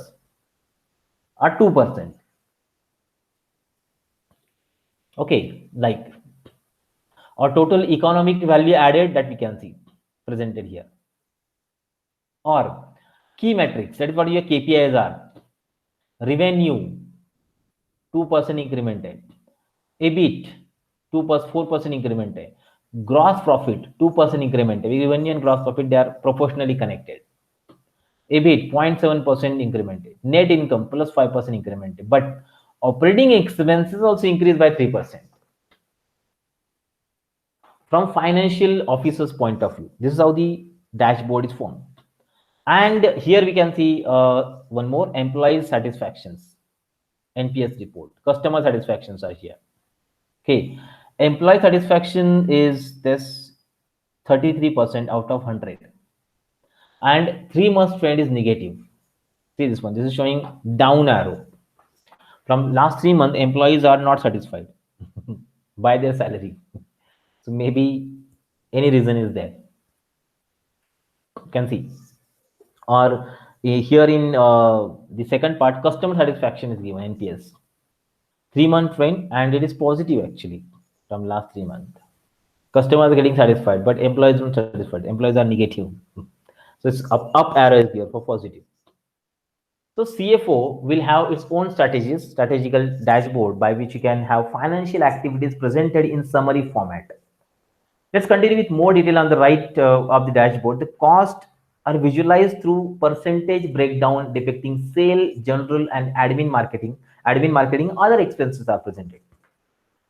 are 2%. Okay, like our total economic value added that we can see presented here, or key metrics, that is what your KPIs are. Revenue 2% incremented, EBIT 2%, 4% incremented, gross profit 2% incremented. Revenue and gross profit, they are proportionally connected. EBIT 0.7% incremented, net income plus 5% incremented, but operating expenses also increased by 3%. From financial officer's point of view, this is how the dashboard is formed. And here we can see one more, employee satisfactions, NPS report, customer satisfactions are here. Okay, employee satisfaction is this 33% out of 100, and 3 months trend is negative. See this one, this is showing down arrow. From last 3 months, employees are not satisfied by their salary. So maybe any reason is there. You can see. Or here in the second part, customer satisfaction is given, NPS. 3-month trend, and it is positive actually from last 3 months. Customers are getting satisfied, but employees are not satisfied. Employees are negative. So it's up arrow is here for positive. So CFO will have its own strategies, strategical dashboard by which you can have financial activities presented in summary format. Let's continue with more detail on the right of the dashboard. The cost are visualized through percentage breakdown depicting sale, general, and admin marketing, other expenses are presented.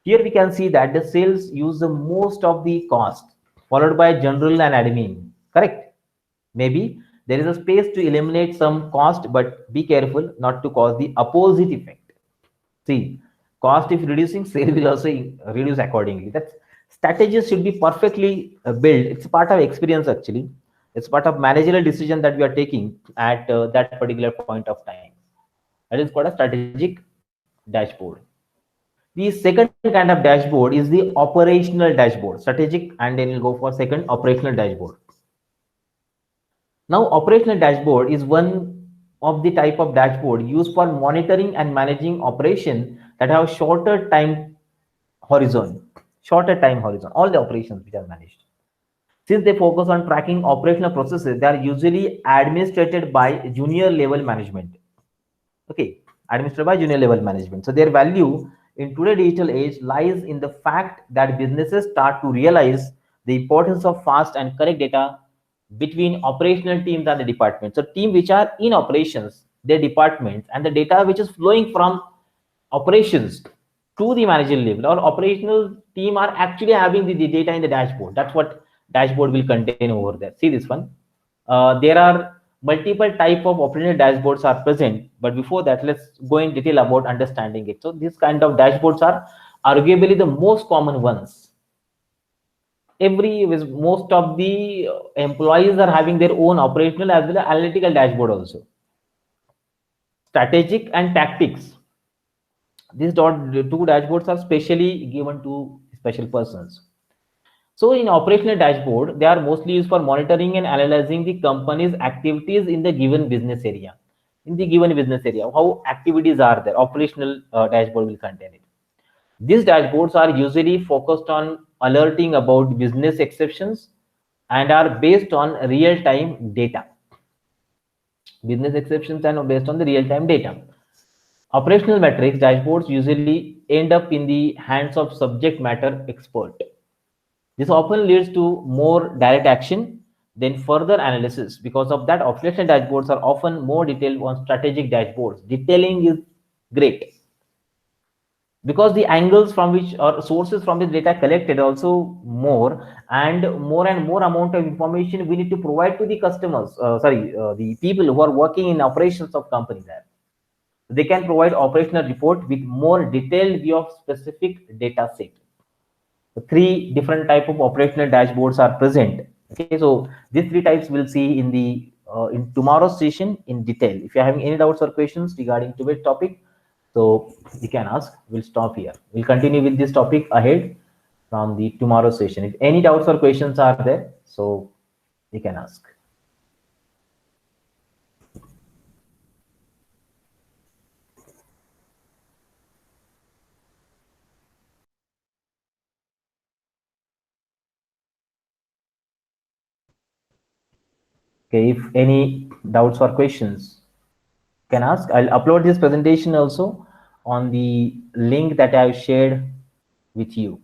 Here we can see that the sales use the most of the cost, followed by general and admin. Correct? Maybe there is a space to eliminate some cost, but be careful not to cause the opposite effect. See, cost if reducing, sale will also reduce accordingly. That strategies should be perfectly built. It's part of experience actually. It's part of managerial decision that we are taking at that particular point of time. That is called a strategic dashboard. The second kind of dashboard is the operational dashboard, strategic, and then we'll go for second operational dashboard. Now, operational dashboard is one of the type of dashboard used for monitoring and managing operation that have shorter time horizon, all the operations which are managed. Since they focus on tracking operational processes, they are usually administrated by junior level management. Okay, administered by junior level management. So their value in today's digital age lies in the fact that businesses start to realize the importance of fast and correct data between operational teams and the departments. So team which are in operations, their departments, and the data which is flowing from operations to the managerial level or operational team are actually having the data in the dashboard. That's what dashboard will contain over there. See this one. There are multiple type of operational dashboards are present, but before that, let's go in detail about understanding it. So these kind of dashboards are arguably the most common ones. Most of the employees are having their own operational as well as analytical dashboard also. Strategic and tactics. These two dashboards are specially given to special persons. So in operational dashboard, they are mostly used for monitoring and analyzing the company's activities in the given business area. How activities are there, operational dashboard will contain it. These dashboards are usually focused on alerting about business exceptions and are based on real-time data. Business exceptions and based on the real-time data. Operational metrics dashboards usually end up in the hands of subject matter expert. This often leads to more direct action than further analysis. Because of that, operational dashboards are often more detailed on strategic dashboards. Detailing is great because the angles from which or sources from this data collected also more and more amount of information we need to provide to the customers. The people who are working in operations of companies there. They can provide operational report with more detailed view of specific data set. Three different type of operational dashboards are present. Okay, so these three types we'll see in the in tomorrow's session in detail. If you're having any doubts or questions regarding today's topic, so you can ask. We'll stop here. We'll continue with this topic ahead from the tomorrow session. If any doubts or questions are there, so you can ask. Okay, if any doubts or questions, can ask. I'll upload this presentation also on the link that I've shared with you.